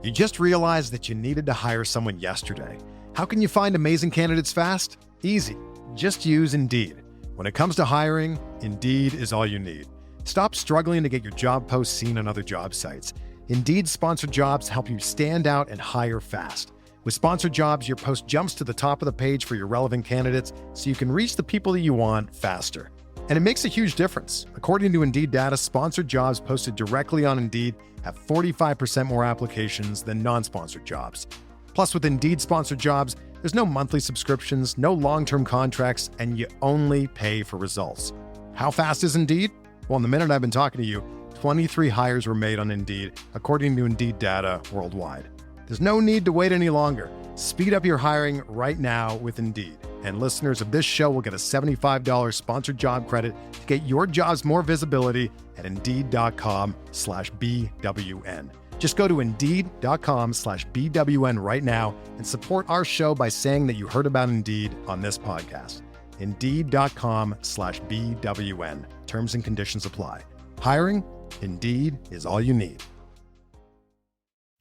You just realized that you needed to hire someone yesterday. How can you find amazing candidates fast? Easy. Just use Indeed. When it comes to hiring, Indeed is all you need. Stop struggling to get your job posts seen on other job sites. Indeed-sponsored jobs help you stand out and hire fast. With sponsored jobs, your post jumps to the top of the page for your relevant candidates so you can reach the people that you want faster. And it makes a huge difference. According to Indeed data, sponsored jobs posted directly on Indeed have 45% more applications than non-sponsored jobs. Plus, with Indeed-sponsored jobs, there's no monthly subscriptions, no long-term contracts, and you only pay for results. How fast is Indeed? Well, in the minute I've been talking to you, 23 hires were made on Indeed, according to Indeed data worldwide. There's no need to wait any longer. Speed up your hiring right now with Indeed. And listeners of this show will get a $75 sponsored job credit to get your jobs more visibility at Indeed.com/BWN. Just go to Indeed.com/BWN right now and support our show by saying that you heard about Indeed on this podcast. Indeed.com/BWN. Terms and conditions apply. Hiring? Indeed is all you need.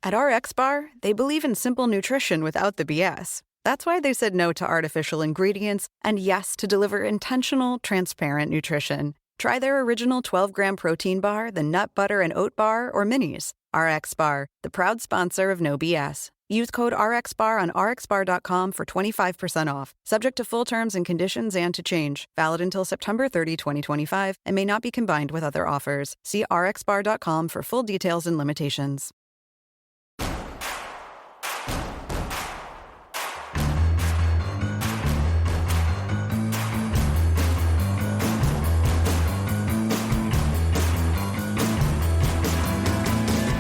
At RX Bar, they believe in simple nutrition without the BS. That's why they said no to artificial ingredients and yes to deliver intentional, transparent nutrition. Try their original 12-gram protein bar, the nut butter and oat bar, or minis. RX Bar, the proud sponsor of No BS. Use code RXBAR on rxbar.com for 25% off. Subject to full terms and conditions and to change. Valid until September 30, 2025, and may not be combined with other offers. See rxbar.com for full details and limitations.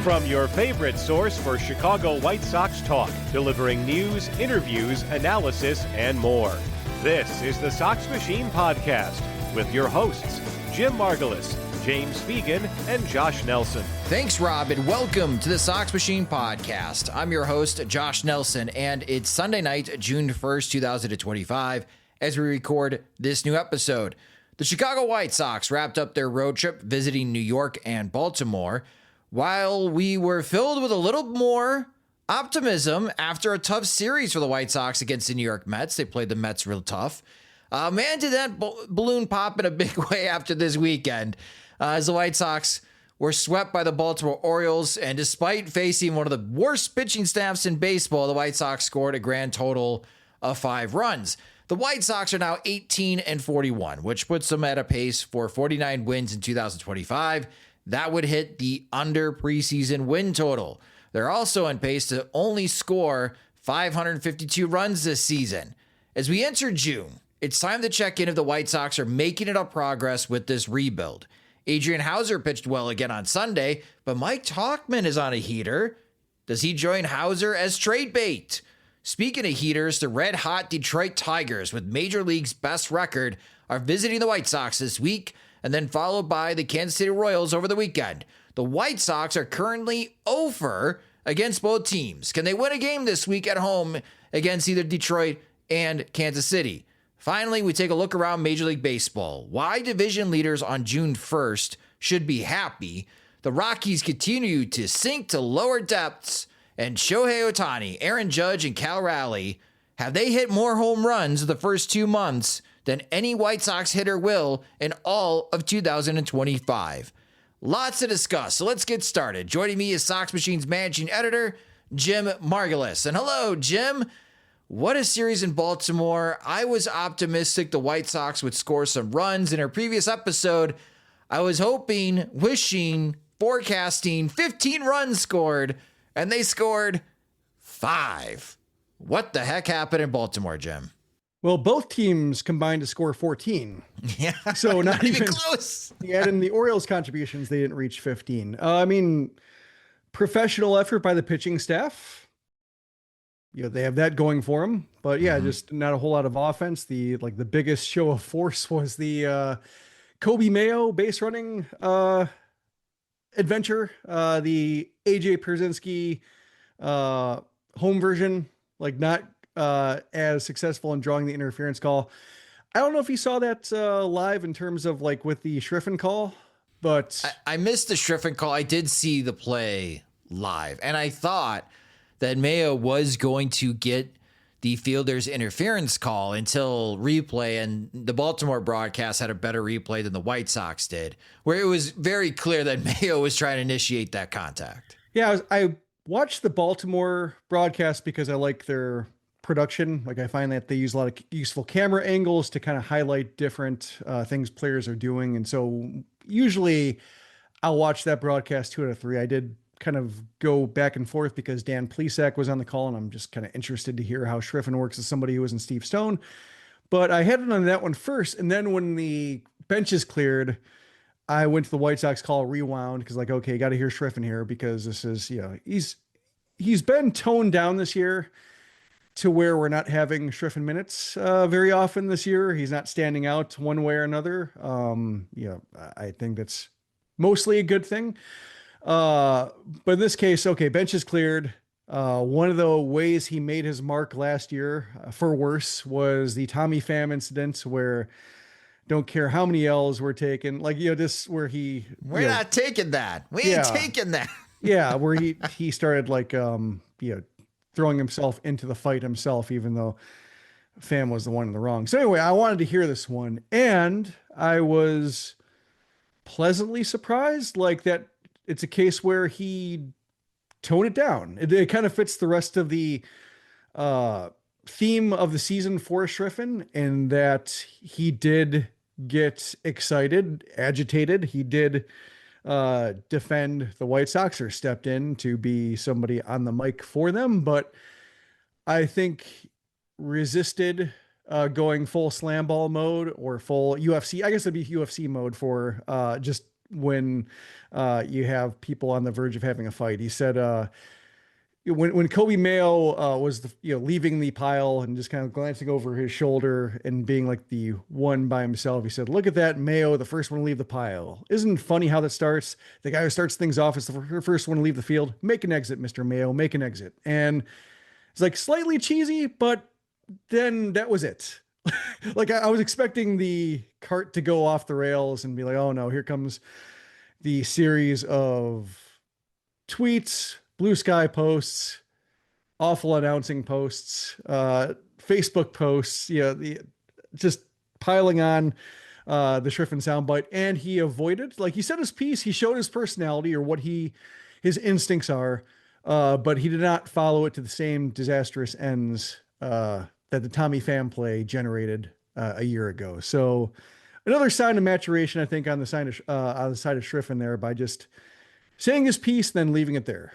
From your favorite source for Chicago White Sox talk, delivering news, interviews, analysis, and more. This is the Sox Machine Podcast with your hosts, Jim Margulis, James Fegan, and Josh Nelson. Thanks, Rob, and welcome to the Sox Machine Podcast. I'm your host, Josh Nelson, and it's Sunday night, June 1st, 2025, as we record this new episode. The Chicago White Sox wrapped up their road trip visiting New York and Baltimore, while we were filled with a little more optimism after a tough series for the White Sox against the New York Mets. They played the Mets real tough. Man, did that balloon pop in a big way after this weekend, as the White Sox were swept by the Baltimore Orioles. And despite facing one of the worst pitching staffs in baseball, the White Sox scored a grand total of 5 runs. The White Sox are now 18-41, which puts them at a pace for 49 wins in 2025. That would hit the under preseason win total. They're also on pace to only score 552 runs this season. As we enter June, it's time to check in if the White Sox are making enough progress with this rebuild. Adrian Hauser pitched well again on Sunday, but Mike Tauchman is on a heater. Does he join Hauser as trade bait? Speaking of heaters, the red-hot Detroit Tigers, with Major League's best record, are visiting the White Sox this week, and then followed by the Kansas City Royals over the weekend. The White Sox are currently 0-for against both teams. Can they win a game this week at home against either Detroit and Kansas City? Finally, we take a look around Major League Baseball. Why division leaders on June 1st should be happy. The Rockies continue to sink to lower depths, and Shohei Ohtani, Aaron Judge, and Cal Raleigh, have they hit more home runs the first 2 months than any White Sox hitter will in all of 2025. Lots to discuss, so let's get started. Joining me is Sox Machine's managing editor, Jim Margulis. And hello, Jim. What a series in Baltimore. I was optimistic the White Sox would score some runs. In our previous episode, I was hoping, wishing, forecasting 15 runs scored, and they scored 5. What the heck happened in Baltimore, Jim? Well, both teams combined to score 14. Yeah, so not even close. Yeah, and the Orioles' contributions, they didn't reach 15. I mean, professional effort by the pitching staff. You know, they have that going for them. But yeah, just not a whole lot of offense. The biggest show of force was the Coby Mayo base running adventure. The AJ Pierzynski home version, not as successful in drawing the interference call. I don't know if you saw that live in terms of with the Schriffen call, but I missed the Schriffen call. I did see the play live. And I thought that Mayo was going to get the fielder's interference call until replay, and the Baltimore broadcast had a better replay than the White Sox did, where it was very clear that Mayo was trying to initiate that contact. Yeah, I watched the Baltimore broadcast because I like their production. Like, I find that they use a lot of useful camera angles to kind of highlight different things players are doing. And so usually I'll watch that broadcast 2 out of 3. I did kind of go back and forth because Dan Plesac was on the call, and I'm just kind of interested to hear how Schriffen works as somebody who wasn't Steve Stone. But I had it on that one first. And then when the benches cleared, I went to the White Sox call, rewound, because like, okay, got to hear Schriffen here, because this is, he's been toned down this year to where we're not having Schriffen minutes very often this year. He's not standing out one way or another. I think that's mostly a good thing. But in this case, okay, bench is cleared. One of the ways he made his mark last year, for worse, was the Tommy Pham incident, where don't care how many L's were taken. Like, this where we're not taking that. We ain't taking that. Yeah. Where he started like, throwing himself into the fight himself, even though Pham was the one in the wrong. So anyway, I wanted to hear this one, and I was pleasantly surprised, like, that it's a case where he toned it down. It kind of fits the rest of the theme of the season for Schriffen, in that he did get excited, agitated. He did defend the White Sox, or stepped in to be somebody on the mic for them. But I think resisted going full slam ball mode or full UFC. I guess it'd be UFC mode for just when you have people on the verge of having a fight. He said when Coby Mayo was leaving the pile and just kind of glancing over his shoulder and being like the one by himself, he said, "Look at that, Mayo, the first one to leave the pile. Isn't it funny how that starts? The guy who starts things off is the first one to leave the field. Make an exit, Mr. Mayo, make an exit." And it's like slightly cheesy, but then that was it. Like, I was expecting the cart to go off the rails and be like, oh no, here comes the series of tweets, blue sky posts, awful announcing posts, Facebook posts, just piling on the Schriffen soundbite. And he avoided, like, he said his piece, he showed his personality, or what his instincts are, but he did not follow it to the same disastrous ends that the Tommy Pham play generated a year ago. So another sign of maturation, I think, on the side of Schriffen there, by just saying his piece, then leaving it there.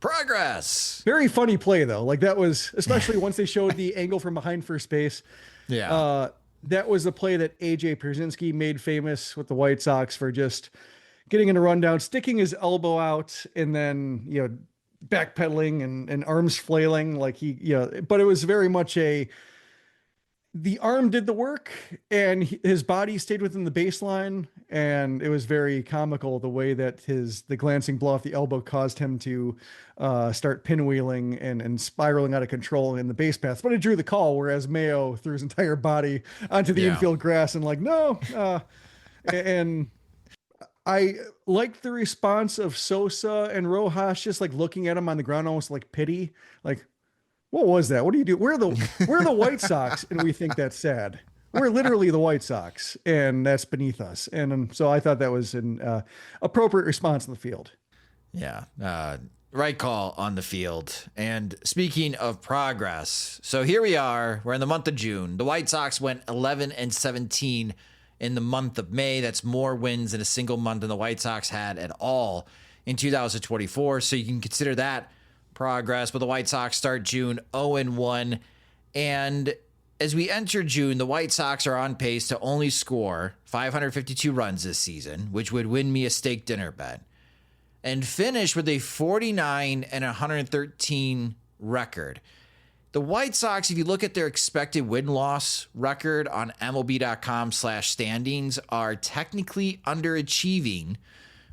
Progress. Very funny play though. Like, that was, especially once they showed the angle from behind first base. Yeah. That was the play that AJ Pierzynski made famous with the White Sox for just getting in a rundown, sticking his elbow out, and then, backpedaling and arms flailing, like but it was very much the arm did the work and his body stayed within the baseline. And it was very comical the way that the glancing blow off the elbow caused him to start pinwheeling and spiraling out of control in the base paths. But it drew the call, whereas Mayo threw his entire body onto the infield grass and like, no. And I liked the response of Sosa and Rojas, just like looking at him on the ground, almost like pity. Like, what was that? What do you do? We're the White Sox, and we think that's sad. We're literally the White Sox, and that's beneath us. And so I thought that was an appropriate response in the field. Yeah, right call on the field. And speaking of progress, so here we are. We're in the month of June. The White Sox went 11-17 in the month of May. That's more wins in a single month than the White Sox had at all in 2024. So you can consider that progress. But the White Sox start June 0-1. And as we enter June, the White Sox are on pace to only score 552 runs this season, which would win me a steak dinner bet, and finish with a 49-113 record. The White Sox, if you look at their expected win-loss record on MLB.com/standings, are technically underachieving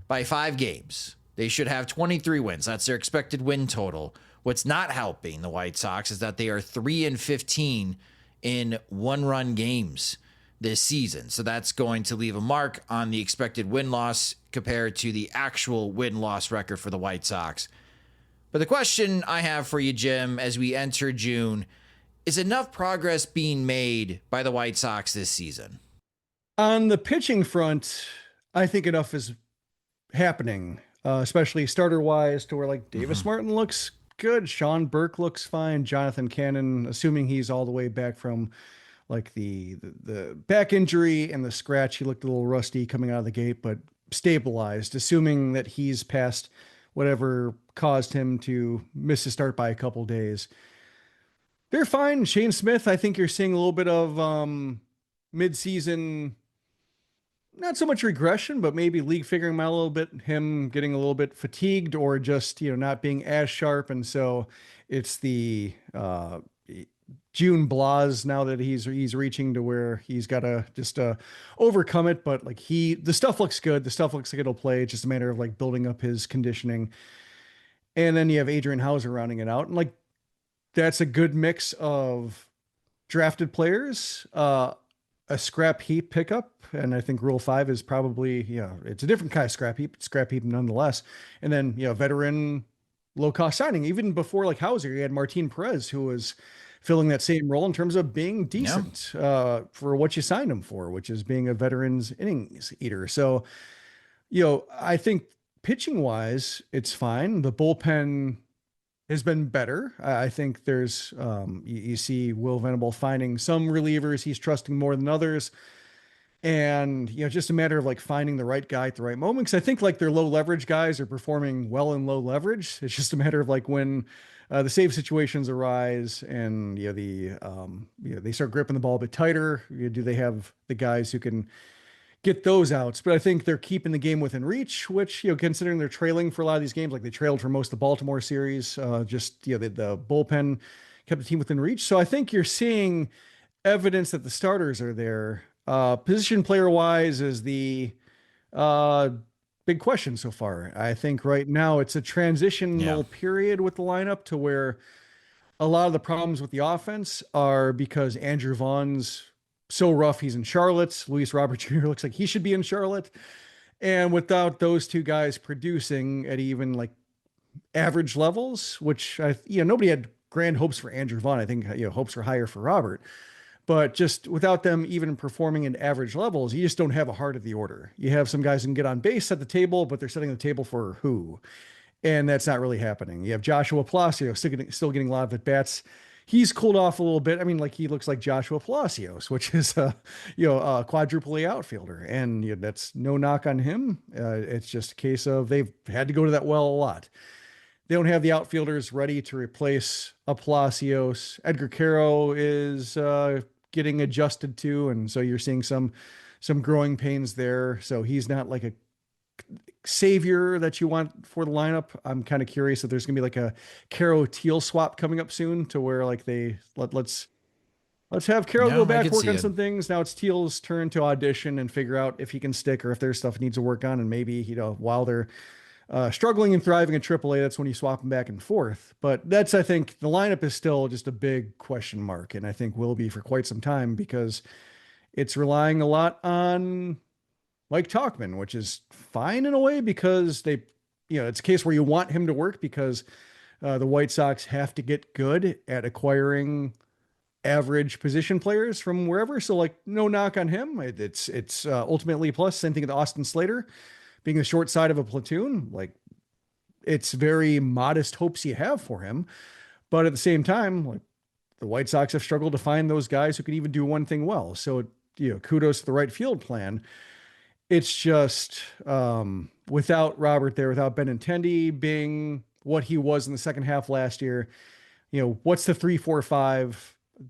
by 5 games. They should have 23 wins. That's their expected win total. What's not helping the White Sox is that they are 3-15 in one-run games this season. So that's going to leave a mark on the expected win-loss compared to the actual win-loss record for the White Sox But the question I have for you, Jim, as we enter June, is enough progress being made by the White Sox this season? On the pitching front, I think enough is happening, especially starter-wise, to where like Davis Martin looks good, Sean Burke looks fine, Jonathan Cannon, assuming he's all the way back from like the back injury and the scratch, he looked a little rusty coming out of the gate, but stabilized, assuming that he's past whatever caused him to miss his start by a couple days. They're fine. Shane Smith, I think you're seeing a little bit of mid-season, not so much regression, but maybe league figuring him out a little bit, him getting a little bit fatigued or just, not being as sharp. And so it's the June blahs now that he's reaching to where he's got to just overcome it. But like the stuff looks good. The stuff looks like it'll play. It's just a matter of like building up his conditioning. And then you have Adrian Hauser rounding it out. And like, that's a good mix of drafted players, a scrap heap pickup. And I think Rule 5 is probably, it's a different kind of scrap heap nonetheless. And then, veteran low cost signing. Even before like Hauser, you had Martin Perez, who was filling that same role in terms of being decent for what you signed him for, which is being a veteran's innings eater. So, I think pitching wise, it's fine. The bullpen has been better. I think there's, you see Will Venable finding some relievers he's trusting more than others. And, just a matter of like finding the right guy at the right moment. Cause I think like their low leverage guys are performing well in low leverage. It's just a matter of like when the save situations arise and, they start gripping the ball a bit tighter. Do they have the guys who can get those outs? But I think they're keeping the game within reach, which, considering they're trailing for a lot of these games, like they trailed for most of the Baltimore series, the bullpen kept the team within reach. So I think you're seeing evidence that the starters are there. Position player wise is the big question so far. I think right now it's a transitional period with the lineup to where a lot of the problems with the offense are because Andrew Vaughn's so rough. He's in Charlotte. Luis Robert Jr. looks like he should be in Charlotte. And without those two guys producing at even like average levels, which nobody had grand hopes for Andrew Vaughn. I think, hopes were higher for Robert, but just without them even performing at average levels, you just don't have a heart of the order. You have some guys who can get on base at the table, but they're setting the table for who? And that's not really happening. You have Joshua Palacio still getting a lot of at bats. He's cooled off a little bit. I mean, like he looks like Joshua Palacios, which is a quadruple A outfielder, and that's no knock on him. It's just a case of they've had to go to that well a lot. They don't have the outfielders ready to replace a Palacios. Edgar Caro is getting adjusted to, and so you're seeing some growing pains there. So he's not like a savior that you want for the lineup. I'm kind of curious if there's gonna be like a Caro Teal swap coming up soon to where like let's have Caro go back, work on some things. Now it's Teal's turn to audition and figure out if he can stick or if there's stuff he needs to work on. And maybe, while they're struggling and thriving in AAA, that's when you swap them back and forth. But I think the lineup is still just a big question mark. And I think will be for quite some time because it's relying a lot on Mike Tauchman, which is fine in a way because it's a case where you want him to work because the White Sox have to get good at acquiring average position players from wherever. So like no knock on him. It's ultimately plus. Same thing with Austin Slater being the short side of a platoon. Like it's very modest hopes you have for him. But at the same time, like the White Sox have struggled to find those guys who can even do one thing well. So, kudos to the right field plan. It's just without Robert there, without Benintendi being what he was in the second half last year, what's the 3-4-5?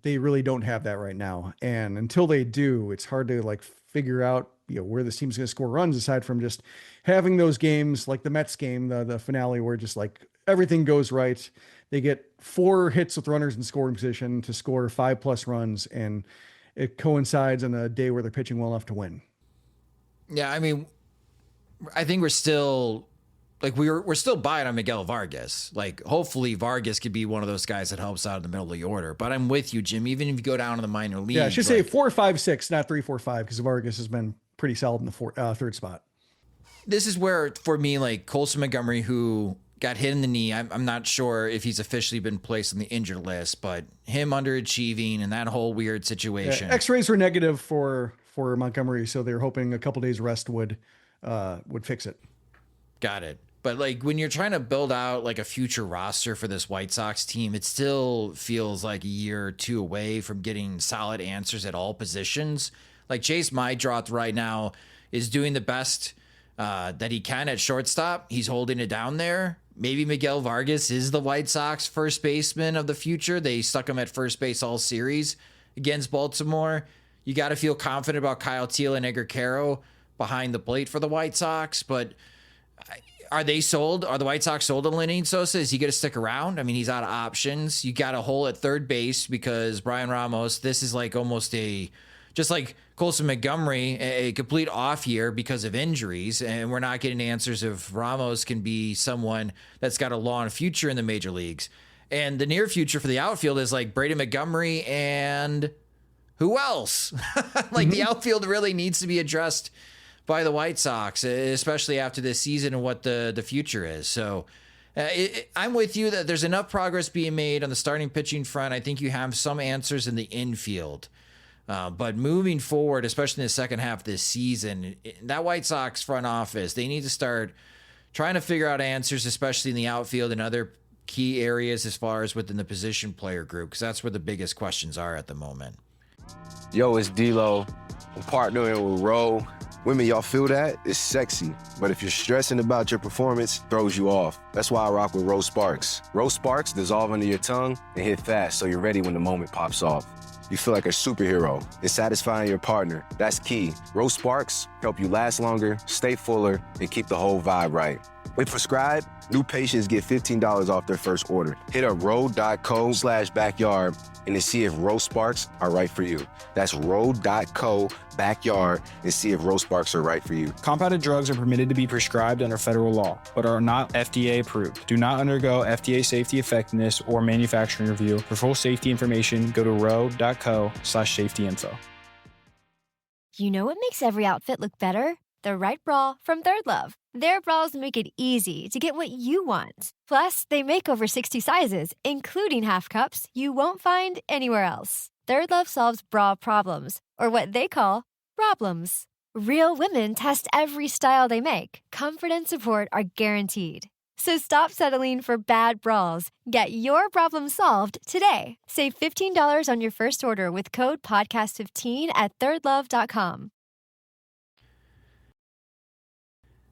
They really don't have that right now. And until they do, it's hard to like figure out, where this team's going to score runs aside from just having those games like the Mets game, the finale, where just like everything goes right. They get 4 hits with runners in scoring position to score 5+ runs. And it coincides on a day where they're pitching well enough to win. Yeah, I mean, I think we're still like we're still buying on Miguel Vargas. Like, hopefully Vargas could be one of those guys that helps out in the middle of the order. But I'm with you, Jim. Even if you go down to the minor leagues, I should say 4, 5, 6, not 3, 4, 5, because Vargas has been pretty solid in the third spot. This is where, for me, like Colson Montgomery, who got hit in the knee. I'm not sure if he's officially been placed on the injured list, but him underachieving and that whole weird situation. Yeah, X-rays were negative for Montgomery, so they're hoping a couple days rest would fix it. Got it. But like when you're trying to build out like a future roster for this White Sox team, it still feels like a year or two away from getting solid answers at all positions. Like Chase Maidroth right now is doing the best that he can at shortstop. He's holding it down there. Maybe Miguel Vargas is the White Sox first baseman of the future. They stuck him at first base all series against Baltimore. You got to feel confident about Kyle Teel and Edgar Caro behind the plate for the White Sox, but are they sold? Are the White Sox sold on Lenyn Sosa? Is he going to stick around? I mean, he's out of options. You got a hole at third base because Brian Ramos, this is like almost just like Colson Montgomery, a complete off year because of injuries. And we're not getting answers if Ramos can be someone that's got a long future in the major leagues. And the near future for the outfield is like Brady Montgomery and who else? Like the outfield really needs to be addressed by the White Sox, especially after this season and what the future is. So I'm with you that there's enough progress being made on the starting pitching front. I think you have some answers in the infield. But moving forward, especially in the second half of this season, that White Sox front office, they need to start trying to figure out answers, especially in the outfield and other key areas as far as within the position player group, because that's where the biggest questions are at the moment. Yo, it's D-Lo. I'm partnering with Ro. Women, y'all feel that? It's sexy. But if you're stressing about your performance, it throws you off. That's why I rock with Rose Sparks. Rose Sparks dissolve under your tongue and hit fast so you're ready when the moment pops off. You feel like a superhero. It's satisfying your partner. That's key. Rose Sparks help you last longer, stay fuller, and keep the whole vibe right. When prescribed, new patients get $15 off their first order. Hit up ro.co/backyard and to see if Rose Sparks are right for you. That's ro.co/backyard and see if Rose Sparks are right for you. Compounded drugs are permitted to be prescribed under federal law, but are not FDA approved. Do not undergo FDA safety effectiveness or manufacturing review. For full safety information, go to ro.co/safety info. You know what makes every outfit look better? The right bra from Third Love. Their bras make it easy to get what you want. Plus, they make over 60 sizes, including half cups you won't find anywhere else. Third Love solves bra problems, or what they call problems. Real women test every style they make. Comfort and support are guaranteed. So stop settling for bad bras. Get your problem solved today. Save $15 on your first order with code podcast15 at thirdlove.com.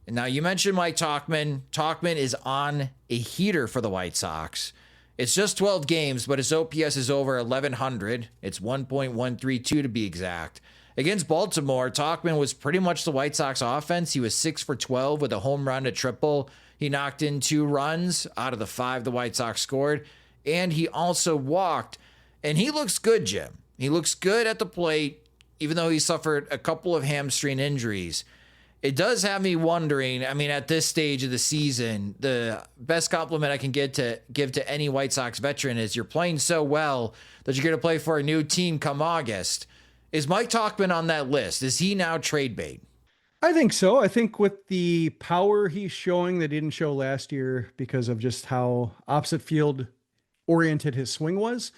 Now, you mentioned Mike Tauchman. Tauchman is on a heater for the White Sox. It's just 12 games, but his OPS is over 1,100. It's 1.132 to be exact. Against Baltimore, Tauchman was pretty much the White Sox offense. He was 6 for 12 with a home run, a triple. He knocked in 2 runs out of the 5 the White Sox scored, and he also walked. And he looks good, Jim. He looks good at the plate, even though he suffered a couple of hamstring injuries. It does have me wondering, I mean, at this stage of the season, the best compliment I can give to any White Sox veteran is you're playing so well that you're going to play for a new team come August. Is Mike Tauchman on that list? Is he now trade bait? I think so. I think with the power he's showing that he didn't show last year because of just how opposite field oriented his swing was,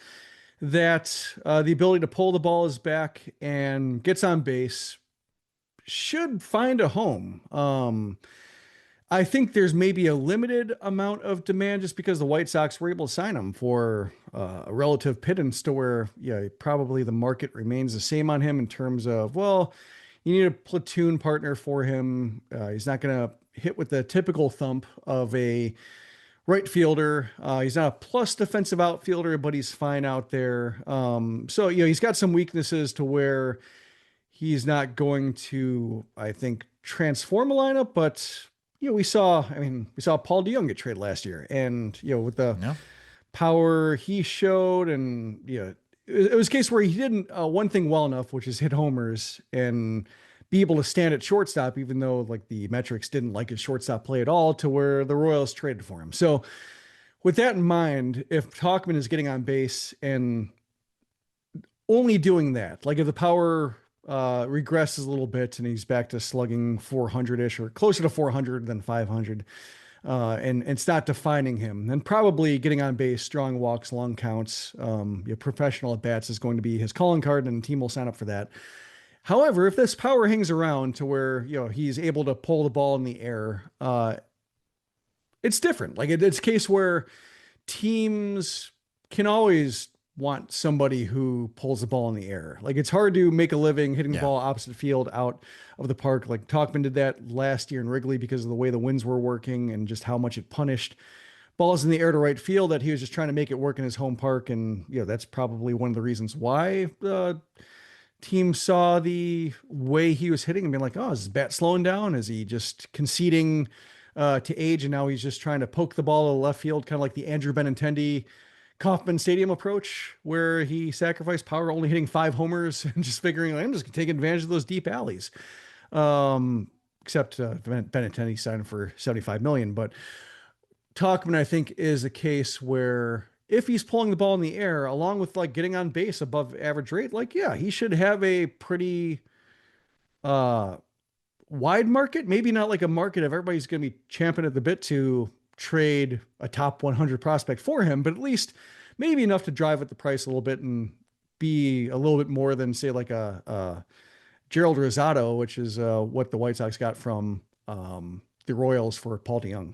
that the ability to pull the ball is back and gets on base, should find a home. I think there's maybe a limited amount of demand just because the White Sox were able to sign him for a relative pittance to where, probably the market remains the same on him in terms of, well, you need a platoon partner for him. He's not going to hit with the typical thump of a right fielder. He's not a plus defensive outfielder, but he's fine out there. So, he's got some weaknesses to where he's not going to, I think, transform a lineup, but we saw Paul DeJong get traded last year, and with the power he showed, and it was a case where he didn't one thing well enough, which is hit homers and be able to stand at shortstop, even though like the metrics didn't like his shortstop play at all, to where the Royals traded for him. So with that in mind, if Tauchman is getting on base and only doing that, like if the power regresses a little bit and he's back to slugging 400-ish or closer to 400 than 500, and it's not defining him. And probably getting on base, strong walks, long counts, professional at bats is going to be his calling card, and the team will sign up for that. However, if this power hangs around to where he's able to pull the ball in the air, it's different. Like it's a case where teams can always want somebody who pulls the ball in the air. Like it's hard to make a living hitting the ball opposite field out of the park. Like Tauchman did that last year in Wrigley because of the way the winds were working and just how much it punished balls in the air to right field, that he was just trying to make it work in his home park. And that's probably one of the reasons why the team saw the way he was hitting and being like, oh, is his bat slowing down? Is he just conceding to age? And now he's just trying to poke the ball to the left field, kind of like the Andrew Benintendi Kauffman Stadium approach, where he sacrificed power, only hitting 5 homers and just figuring, I'm just taking advantage of those deep alleys. Except Benintendi signed him for $75 million. But Tauchman, I think, is a case where if he's pulling the ball in the air, along with like getting on base above average rate, like, yeah, he should have a pretty wide market. Maybe not like a market if everybody's going to be champing at the bit to trade a top 100 prospect for him, but at least maybe enough to drive up the price a little bit and be a little bit more than say like a Gerald Rosado, which is what the White Sox got from the Royals for Paul DeJong.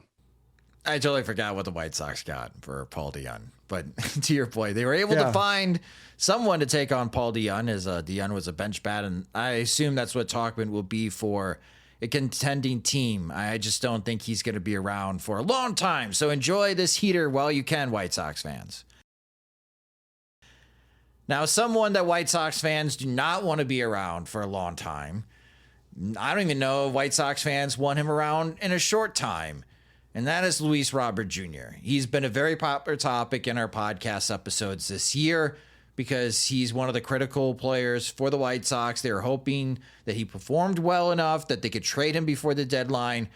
I totally forgot what the White Sox got for Paul DeJong, but to your point, they were able to find someone to take on Paul DeJong, as DeJong was a bench bat, and I assume that's what Tauchman will be for a contending team. I just don't think he's going to be around for a long time. So enjoy this heater while you can, White Sox fans. Now, someone that White Sox fans do not want to be around for a long time. I don't even know if White Sox fans want him around in a short time. And that is Luis Robert Jr. He's been a very popular topic in our podcast episodes this year, because he's one of the critical players for the White Sox. They were hoping that he performed well enough that they could trade him before the deadline,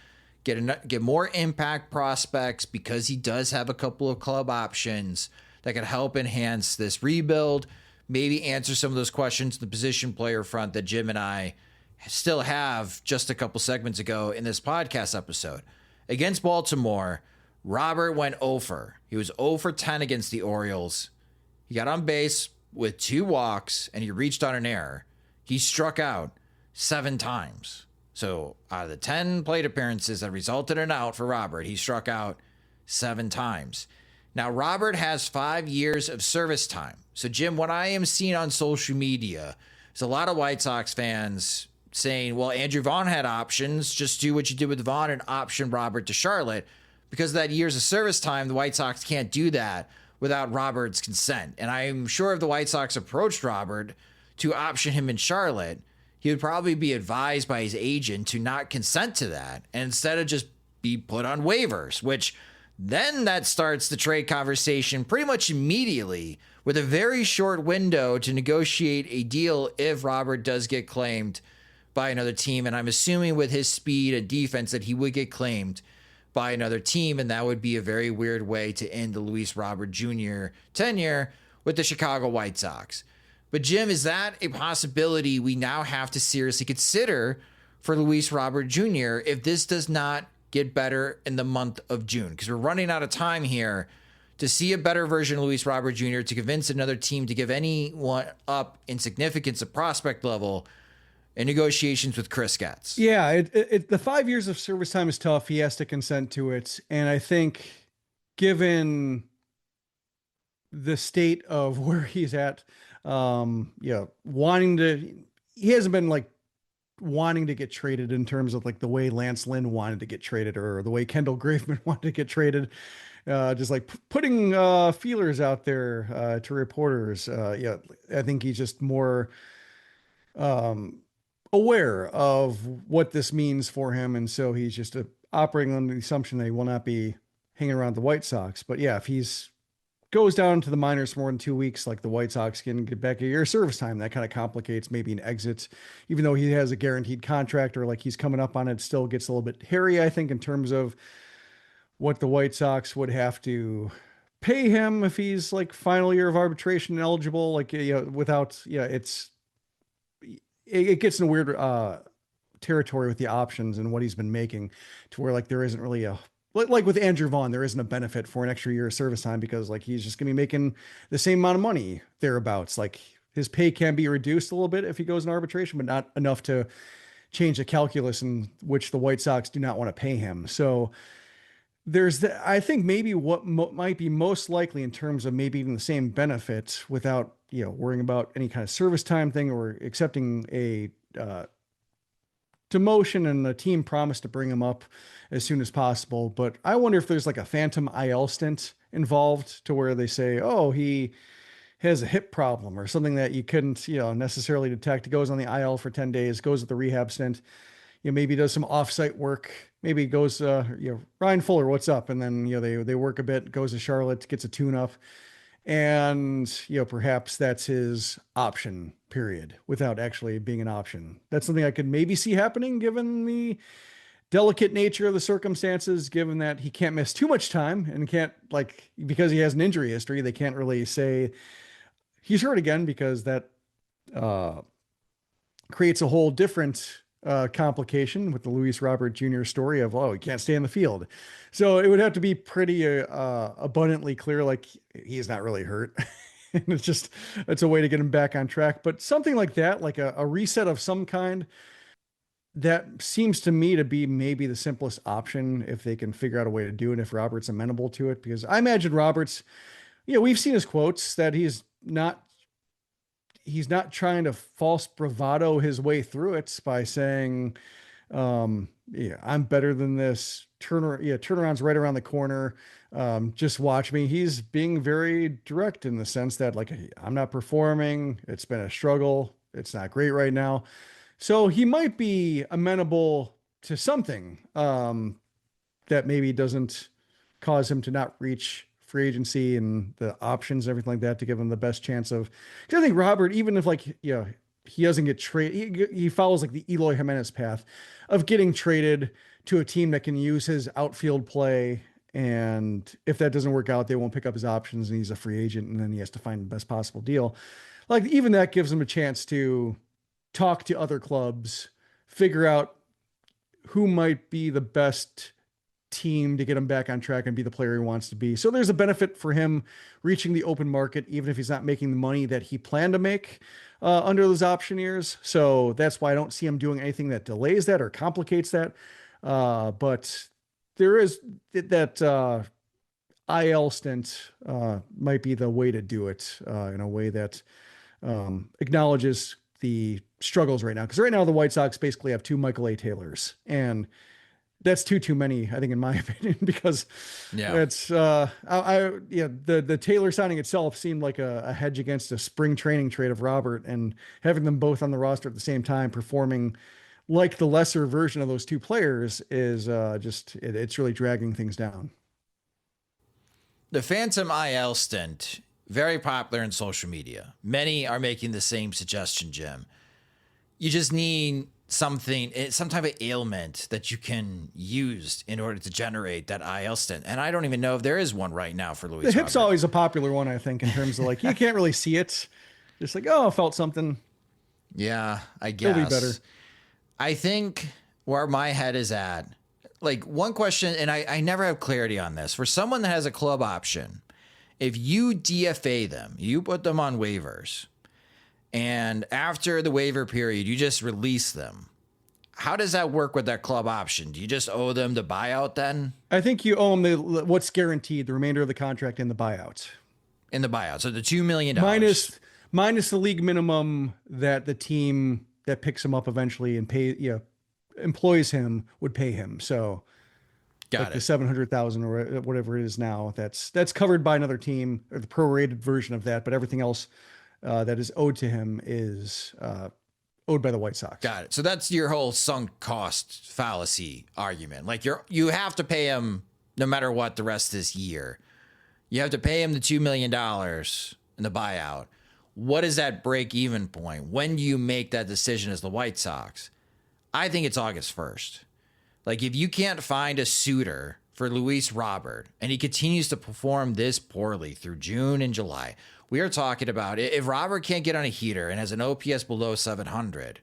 get more impact prospects, because he does have a couple of club options that could help enhance this rebuild, maybe answer some of those questions in the position player front that Jim and I still have just a couple segments ago in this podcast episode. Against Baltimore, Robert went 0 for. He was 0 for 10 against the Orioles. He got on base with 2 walks, and he reached on an error. He struck out 7 times. So out of the 10 plate appearances that resulted in an out for Robert, he struck out 7 times. Now, Robert has 5 years of service time. So, Jim, what I am seeing on social media is a lot of White Sox fans saying, well, Andrew Vaughn had options. Just do what you did with Vaughn and option Robert to Charlotte. Because of that years of service time, the White Sox can't do that without Robert's consent. And I'm sure if the White Sox approached Robert to option him in Charlotte, he would probably be advised by his agent to not consent to that, and instead of just be put on waivers, which then that starts the trade conversation pretty much immediately, with a very short window to negotiate a deal if Robert does get claimed by another team. And I'm assuming with his speed and defense that he would get claimed by another team, and that would be a very weird way to end the Luis Robert Jr. tenure with the Chicago White Sox. But Jim, is that a possibility we now have to seriously consider for Luis Robert Jr. if this does not get better in the month of June? Because we're running out of time here to see a better version of Luis Robert Jr., to convince another team to give anyone up in significance of prospect level in negotiations with Chris Getz. Yeah, the 5 years of service time is tough. He has to consent to it. And I think given the state of where he's at, he hasn't been like wanting to get traded in terms of like the way Lance Lynn wanted to get traded, or the way Kendall Graveman wanted to get traded. Just like putting feelers out there to reporters. I think he's just more aware of what this means for him. And so he's just operating on the assumption that he will not be hanging around the White Sox. But yeah, if he's goes down to the minors for more than 2 weeks, like the White Sox can get back a year service time. That kind of complicates maybe an exit, even though he has a guaranteed contract, or like he's coming up on it, still gets a little bit hairy, I think, in terms of what the White Sox would have to pay him if he's like final year of arbitration eligible, like, without, it gets in a weird territory with the options and what he's been making, to where like there isn't really a like with Andrew Vaughn, there isn't a benefit for an extra year of service time because like he's just going to be making the same amount of money thereabouts. Like his pay can be reduced a little bit if he goes in arbitration, but not enough to change the calculus in which the White Sox do not want to pay him. So I think maybe what might be most likely in terms of maybe even the same benefit without, worrying about any kind of service time thing or accepting a demotion and the team promised to bring him up as soon as possible. But I wonder if there's like a phantom IL stint involved to where they say, oh, he has a hip problem or something that you couldn't, necessarily detect. He goes on the IL for 10 days, goes at the rehab stint, maybe does some offsite work, maybe goes, Ryan Fuller, what's up? And then, they work a bit, goes to Charlotte, gets a tune up, and, perhaps that's his option period without actually being an option. That's something I could maybe see happening given the delicate nature of the circumstances, given that he can't miss too much time and can't because he has an injury history, they can't really say he's hurt again because that creates a whole different complication with the Luis Robert Jr. story of, he can't stay in the field. So it would have to be pretty abundantly clear, like he's not really hurt. And it's a way to get him back on track. But something like that, like a reset of some kind, that seems to me to be maybe the simplest option if they can figure out a way to do it, if Robert's amenable to it. Because I imagine Robert's, we've seen his quotes that he's not trying to false bravado his way through it by saying, I'm better than this. Turnaround's right around the corner. Just watch me. He's being very direct in the sense that I'm not performing. It's been a struggle. It's not great right now. So he might be amenable to something that maybe doesn't cause him to not reach free agency and the options, everything like that, to give him the best chance of. Because I think Robert, even if he doesn't get traded, he follows the Eloy Jimenez path of getting traded to a team that can use his outfield play. And if that doesn't work out, they won't pick up his options and he's a free agent and then he has to find the best possible deal. Even that gives him a chance to talk to other clubs, figure out who might be the best team to get him back on track and be the player he wants to be. So there's a benefit for him reaching the open market, even if he's not making the money that he planned to make under those option years. So that's why I don't see him doing anything that delays that or complicates that. But there is that IL stint might be the way to do it in a way that acknowledges the struggles right now. Because right now the White Sox basically have two Michael A. Taylors, and that's too many, I think, in my opinion, because it's the Taylor signing itself seemed like a hedge against a spring training trade of Robert, and having them both on the roster at the same time performing like the lesser version of those two players is it's really dragging things down. The Phantom IL stint, very popular in social media. Many are making the same suggestion, Jim. You just need some type of ailment that you can use in order to generate that IL stint. And I don't even know if there is one right now for Luis The hip's Robert. always a popular one, I think, in terms of you can't really see it. Just I felt something. Yeah, I guess. It'll be better. I think where my head is at, one question, and I never have clarity on this. For someone that has a club option, if you DFA them, you put them on waivers, and after the waiver period, you just release them. How does that work with that club option? Do you just owe them the buyout then? I think you owe them what's guaranteed, the remainder of the contract and the buyout. In the buyout. So the $2 million. Minus the league minimum that the team that picks him up eventually and employs him would pay him. So Got it. The 700,000 or whatever it is now, that's covered by another team, or the prorated version of that, but everything else that is owed to him is owed by the White Sox. Got it. So that's your whole sunk cost fallacy argument. You have to pay him no matter what the rest of this year. You have to pay him the $2 million in the buyout. What is that break-even point? When do you make that decision as the White Sox? I think it's August 1st. If you can't find a suitor for Luis Robert and he continues to perform this poorly through June and July, we are talking about if Robert can't get on a heater and has an OPS below 700,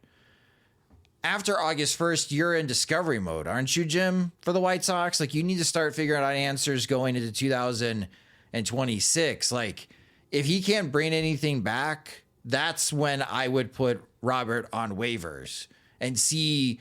after August 1st, you're in discovery mode, aren't you, Jim, for the White Sox? Like, you need to start figuring out answers going into 2026. Like, if he can't bring anything back, that's when I would put Robert on waivers and see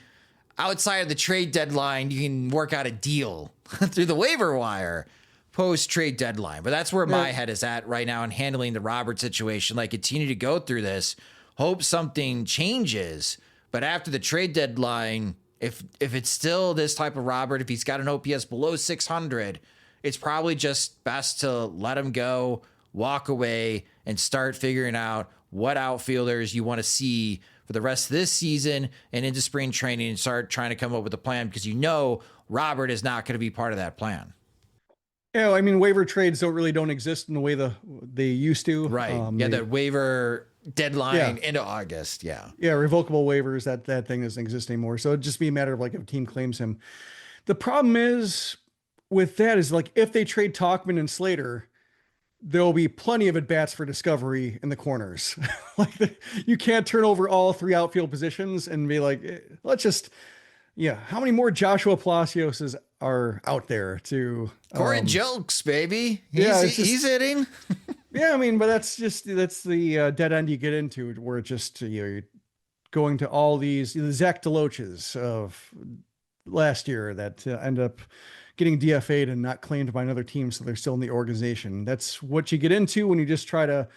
outside of the trade deadline, you can work out a deal through the waiver wire post trade deadline. But that's where my head is at right now in handling the Robert situation. Like, continue to go through this, hope something changes. But after the trade deadline, if it's still this type of Robert, if he's got an OPS below 600, it's probably just best to let him go, walk away, and start figuring out what outfielders you want to see for the rest of this season and into spring training, and start trying to come up with a plan, because Robert is not going to be part of that plan. Yeah, I mean, waiver trades don't exist in the way they used to. Right. The waiver deadline into August. Yeah. Yeah, revocable waivers, that thing doesn't exist anymore. So it'd just be a matter of like if a team claims him. The problem is with that is like if they trade Tauchman and Slater, there'll be plenty of at-bats for discovery in the corners. You can't turn over all three outfield positions and be like, let's just, how many more Joshua Palacioses are out there to Corey Jokes, baby. He's hitting. Yeah, I mean, but that's the dead end you get into, where it's just, you're going to all these Zach DeLoaches of last year that end up getting DFA'd and not claimed by another team, so they're still in the organization. That's what you get into when you just try to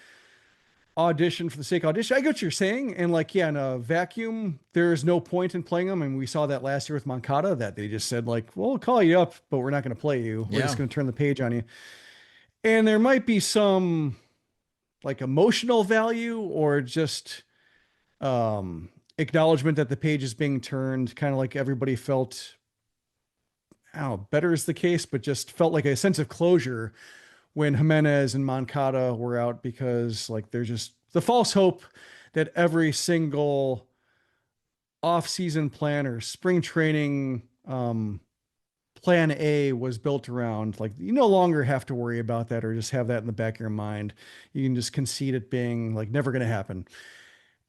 audition for the sake of audition. I get what you're saying, and in a vacuum, there's no point in playing them. And we saw that last year with Moncada, that they just said like, "Well, we'll call you up, but we're not going to play you. We're just going to turn the page on you." And there might be some like emotional value or just acknowledgement that the page is being turned, kind of like everybody felt. I don't know, better is the case, but just felt like a sense of closure when Jimenez and Moncada were out, because like there's just the false hope that every single off-season plan or spring training plan A was built around. Like, you no longer have to worry about that or just have that in the back of your mind. You can just concede it being like never going to happen.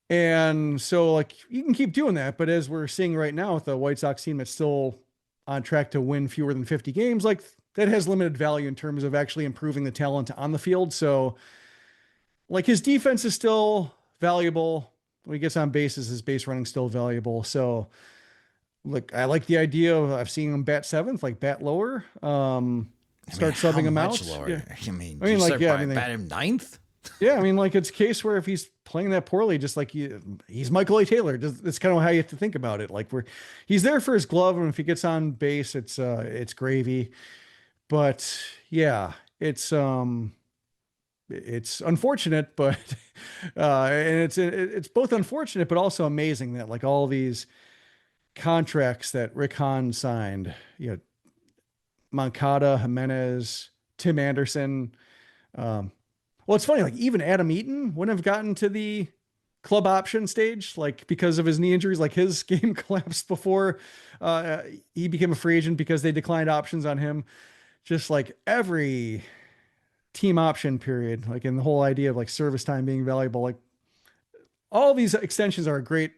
And so like you can keep doing that, but as we're seeing right now with the White Sox team that's still on track to win fewer than 50 games, like that has limited value in terms of actually improving the talent on the field. So like his defense is still valuable. When he gets on bases, his base running is still valuable. So look, I like the idea of I've seen him bat seventh, like bat lower, start subbing him out. Lower? Yeah. I mean, bat him ninth. Yeah. I mean, like it's a case where if he's playing that poorly, just like he's Michael A. Taylor, that's kind of how you have to think about it. Like he's there for his glove. And if he gets on base, it's gravy. But yeah, it's unfortunate, but, and it's both unfortunate, but also amazing that like all these contracts that Rick Hahn signed, Moncada, Jimenez, Tim Anderson. Well, it's funny, like even Adam Eaton wouldn't have gotten to the club option stage, like because of his knee injuries, like his game collapsed before he became a free agent because they declined options on him. Just like every team option period, like in the whole idea of like service time being valuable, like all these extensions are a great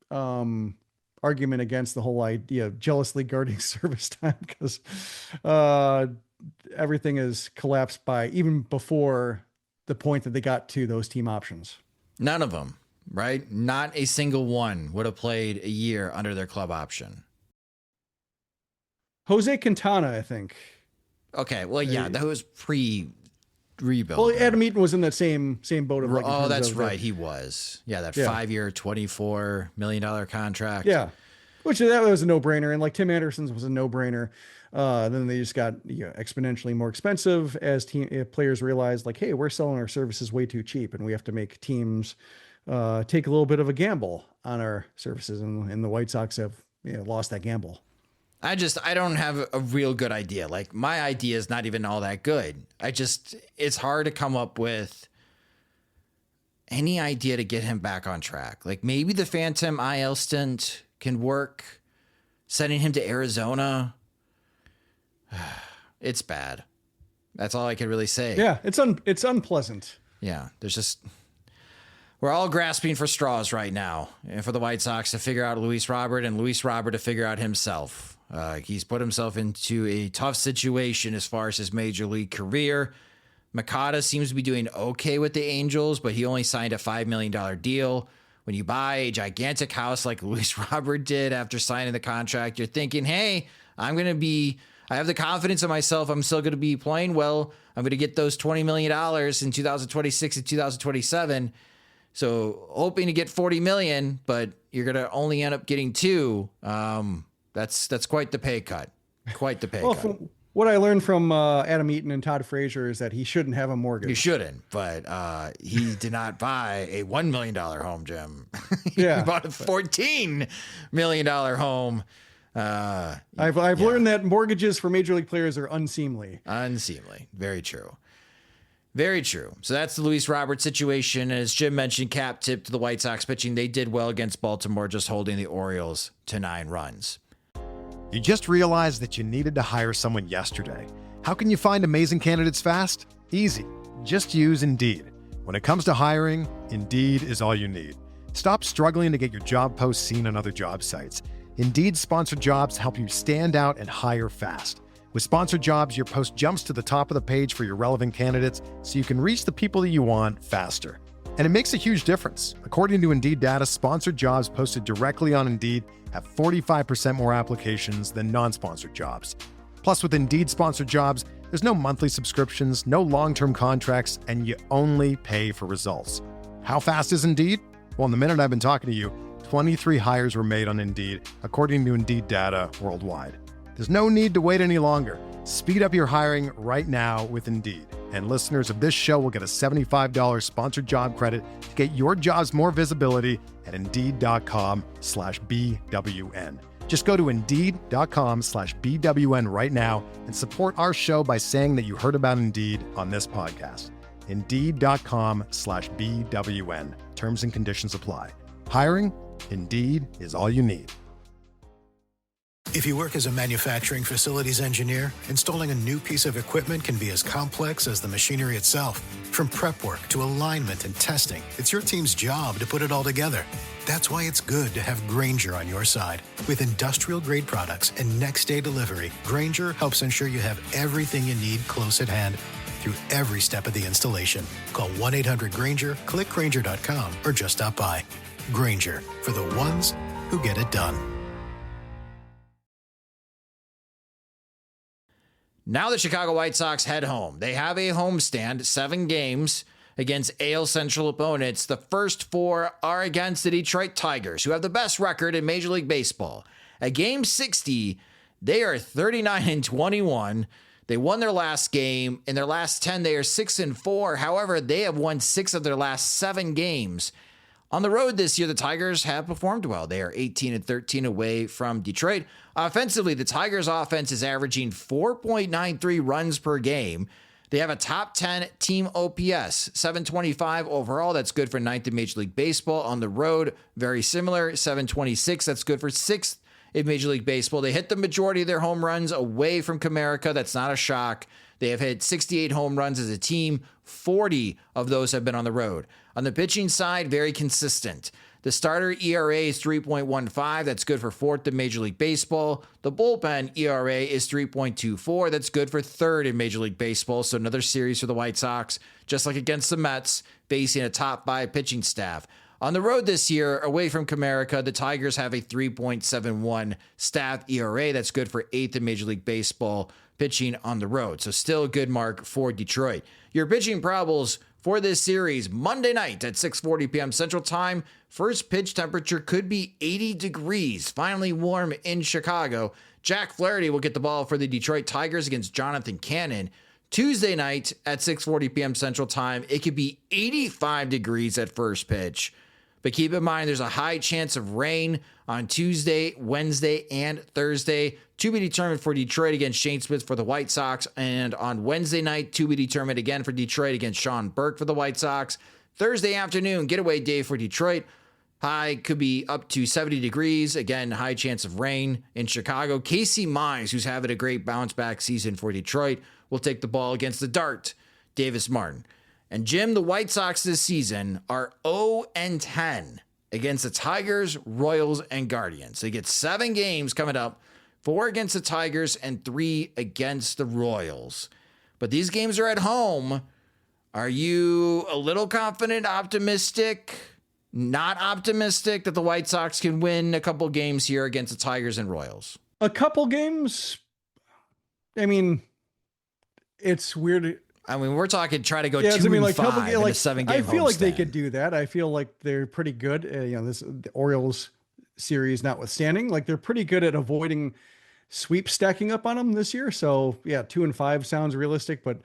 argument against the whole idea of jealously guarding service time, because everything is collapsed by even before the point that they got to those team options. None of them, right? Not a single one would have played a year under their club option. Jose Quintana, I think. Okay, well, yeah, that was pre-rebuild. Well, Adam Eaton was in that same boat of like. Oh, that's right, he was. Yeah, that 5-year, $24 million contract. Yeah, which that was a no-brainer, and like Tim Anderson's was a no-brainer. Then they just got exponentially more expensive as players realized, like, hey, we're selling our services way too cheap, and we have to make teams take a little bit of a gamble on our services, and the White Sox have lost that gamble. I don't have a real good idea. Like my idea is not even all that good. It's hard to come up with any idea to get him back on track. Like maybe the Phantom IL stint can work, sending him to Arizona. It's bad. That's all I can really say. Yeah. It's unpleasant. Yeah. There's just we're all grasping for straws right now, and for the White Sox to figure out Luis Robert and Luis Robert to figure out himself. He's put himself into a tough situation as far as his major league career. Makata seems to be doing okay with the Angels, but he only signed a $5 million deal. When you buy a gigantic house like Luis Robert did after signing the contract, you're thinking, hey, I have the confidence in myself. I'm still going to be playing well. I'm going to get those $20 million in 2026 and 2027. So hoping to get 40 million, but you're going to only end up getting 2. That's quite the pay cut. Quite the pay cut. From what I learned from Adam Eaton and Todd Frazier is that he shouldn't have a mortgage. You shouldn't, but he did not buy a $1 million home, Jim. He bought a $14 million home. I've learned that mortgages for major league players are unseemly. Unseemly. Very true. Very true. So that's the Luis Robert situation. As Jim mentioned, cap tip to the White Sox pitching. They did well against Baltimore, just holding the Orioles to 9 runs. You just realized that you needed to hire someone yesterday. How can you find amazing candidates fast? Easy. Just use Indeed. When it comes to hiring, Indeed is all you need. Stop struggling to get your job posts seen on other job sites. Indeed sponsored jobs help you stand out and hire fast. With sponsored jobs, your post jumps to the top of the page for your relevant candidates so you can reach the people that you want faster. And it makes a huge difference. According to Indeed data, sponsored jobs posted directly on Indeed have 45% more applications than non-sponsored jobs. Plus, with Indeed sponsored jobs, there's no monthly subscriptions, no long-term contracts, and you only pay for results. How fast is Indeed? Well, in the minute I've been talking to you, 23 hires were made on Indeed, according to Indeed data worldwide. There's no need to wait any longer. Speed up your hiring right now with Indeed. And listeners of this show will get a $75 sponsored job credit to get your jobs more visibility at Indeed.com/BWN. Just go to Indeed.com/BWN right now and support our show by saying that you heard about Indeed on this podcast. Indeed.com/BWN. Terms and conditions apply. Hiring? Indeed is all you need. If you work as a manufacturing facilities engineer, installing a new piece of equipment can be as complex as the machinery itself. From prep work to alignment and testing, it's your team's job to put it all together. That's why it's good to have Grainger on your side. With industrial-grade products and next-day delivery, Grainger helps ensure you have everything you need close at hand through every step of the installation. Call 1-800-GRAINGER, click Grainger.com, or just stop by. Grainger, for the ones who get it done. Now the Chicago White Sox head home. They have a homestand, 7 games against AL Central opponents. The first 4 are against the Detroit Tigers, who have the best record in Major League Baseball. At game 60, they are 39-21. They won their last game. In their last 10, they are 6-4. However, they have won 6 of their last 7 games. On the road this year, the Tigers have performed well. They are 18-13 away from Detroit. Offensively, the Tigers' offense is averaging 4.93 runs per game. They have a top 10 team OPS, 725 overall. That's good for 9th in Major League Baseball. On the road, very similar, 726. That's good for 6th in Major League Baseball. They hit the majority of their home runs away from Comerica. That's not a shock. They have hit 68 home runs as a team. 40 of those have been on the road. On the pitching side, very consistent. The starter ERA is 3.15. That's good for 4th in Major League Baseball. The bullpen ERA is 3.24. That's good for 3rd in Major League Baseball. So another series for the White Sox, just like against the Mets, facing a top 5 pitching staff. On the road this year, away from Comerica, the Tigers have a 3.71 staff ERA. That's good for 8th in Major League Baseball, pitching on the road. So still a good mark for Detroit. Your pitching probables for this series, Monday night at 6:40 p.m. Central Time. First pitch temperature could be 80 degrees, finally warm in Chicago. Jack Flaherty will get the ball for the Detroit Tigers against Jonathan Cannon. Tuesday night at 6:40 p.m. Central Time, it could be 85 degrees at first pitch. But keep in mind, there's a high chance of rain on Tuesday, Wednesday, and Thursday. To be determined for Detroit against Shane Smith for the White Sox. And on Wednesday night, to be determined again for Detroit against Sean Burke for the White Sox. Thursday afternoon, getaway day for Detroit. High could be up to 70 degrees. Again, high chance of rain in Chicago. Casey Mize, who's having a great bounce back season for Detroit, will take the ball against the Dart, Davis Martin. And Jim, the White Sox this season are 0-10 against the Tigers, Royals, and Guardians. They get 7 games coming up, 4 against the Tigers and 3 against the Royals. But these games are at home. Are you a little confident, optimistic, not optimistic that the White Sox can win a couple games here against the Tigers and Royals? A couple games. I mean, it's weird. I mean, we're talking try to go 2-5 in a 7-game I feel like they homestand. could do that. I feel like they're pretty good. The Orioles series notwithstanding, like they're pretty good at avoiding sweep stacking up on them this year. So yeah, 2-5 sounds realistic, but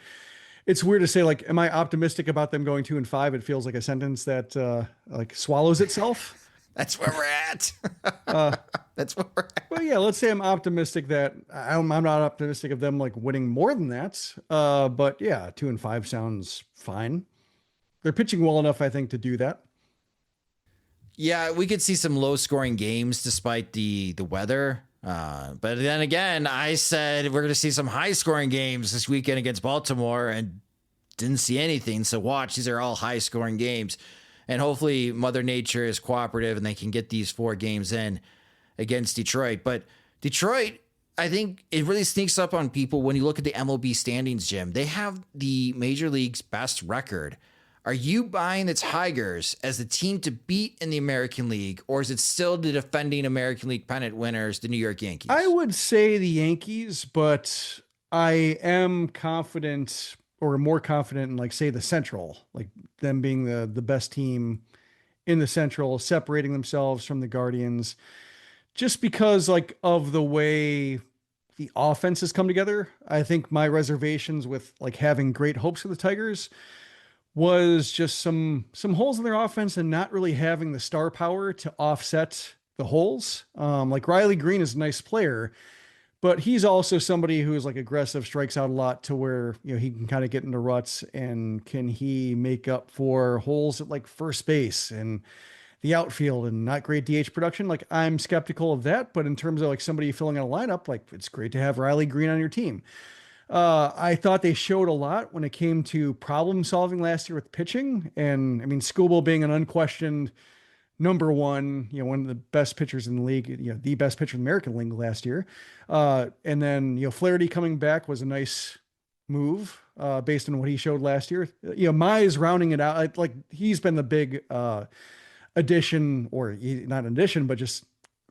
it's weird to say, like, am I optimistic about them going 2-5? It feels like a sentence that like swallows itself. That's where we're at. That's where we're at. Well, yeah, let's say I'm optimistic that I'm not optimistic of them like winning more than that. But yeah, 2-5 sounds fine. They're pitching well enough, I think, to do that. Yeah, we could see some low scoring games despite the weather. But then again, I said we're going to see some high scoring games this weekend against Baltimore and didn't see anything. So watch, these are all high scoring games. And hopefully Mother Nature is cooperative and they can get these 4 games in against Detroit. But Detroit, I think it really sneaks up on people when you look at the MLB standings, Jim. They have the Major League's best record. Are you buying the Tigers as the team to beat in the American League, or is it still the defending American League pennant winners, the New York Yankees? I would say the Yankees, but I am confident, or more confident in, like, say, the Central, like them being the best team in the Central, separating themselves from the Guardians, just because like of the way the offense has come together. I think my reservations with like having great hopes for the Tigers was just some holes in their offense and not really having the star power to offset the holes. Like Riley Green is a nice player, but he's also somebody who's like aggressive, strikes out a lot to where, he can kind of get into ruts, and can he make up for holes at like first base and the outfield and not great DH production? Like, I'm skeptical of that, but in terms of like somebody filling out a lineup, like it's great to have Riley Green on your team. I thought they showed a lot when it came to problem solving last year with pitching. And I mean, Skubal being an unquestioned number one, one of the best pitchers in the league, the best pitcher in the American League last year. And then, Flaherty coming back was a nice move based on what he showed last year. Mize rounding it out. Like he's been the big addition, or not an addition, but just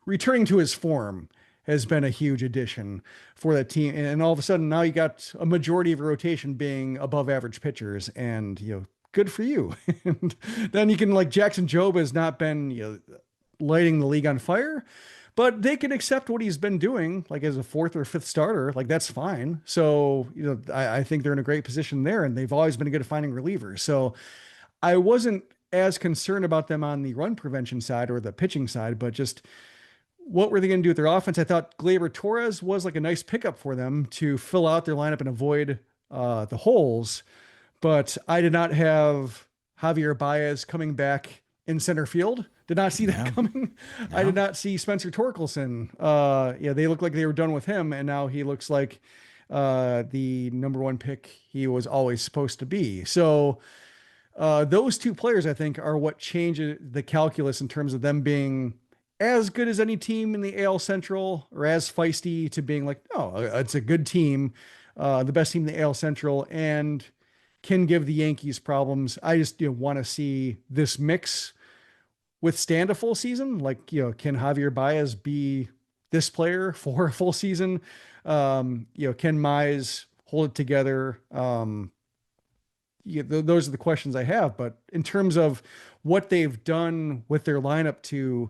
returning to his form has been a huge addition for that team. And all of a sudden now you got a majority of your rotation being above average pitchers, and, good for you. And then you can, like, Jackson Jobe has not been, lighting the league on fire, but they can accept what he's been doing, like as a 4th or 5th starter. Like that's fine. So, I think they're in a great position there, and they've always been good at finding relievers. So I wasn't as concerned about them on the run prevention side or the pitching side, but just what were they going to do with their offense? I thought Gleyber Torres was like a nice pickup for them to fill out their lineup and avoid the holes. But I did not have Javier Baez coming back in center field. Did not see that coming. No. I did not see Spencer Torkelson. They looked like they were done with him, and now he looks like the number 1 pick he was always supposed to be. So those 2 players, I think, are what changes the calculus in terms of them being as good as any team in the AL Central, or as feisty, to being like, no, it's a good team, the best team in the AL Central, and can give the Yankees problems. I just want to see this mix withstand a full season. Like, can Javier Baez be this player for a full season? Can Mize hold it together? Those are the questions I have. But in terms of what they've done with their lineup to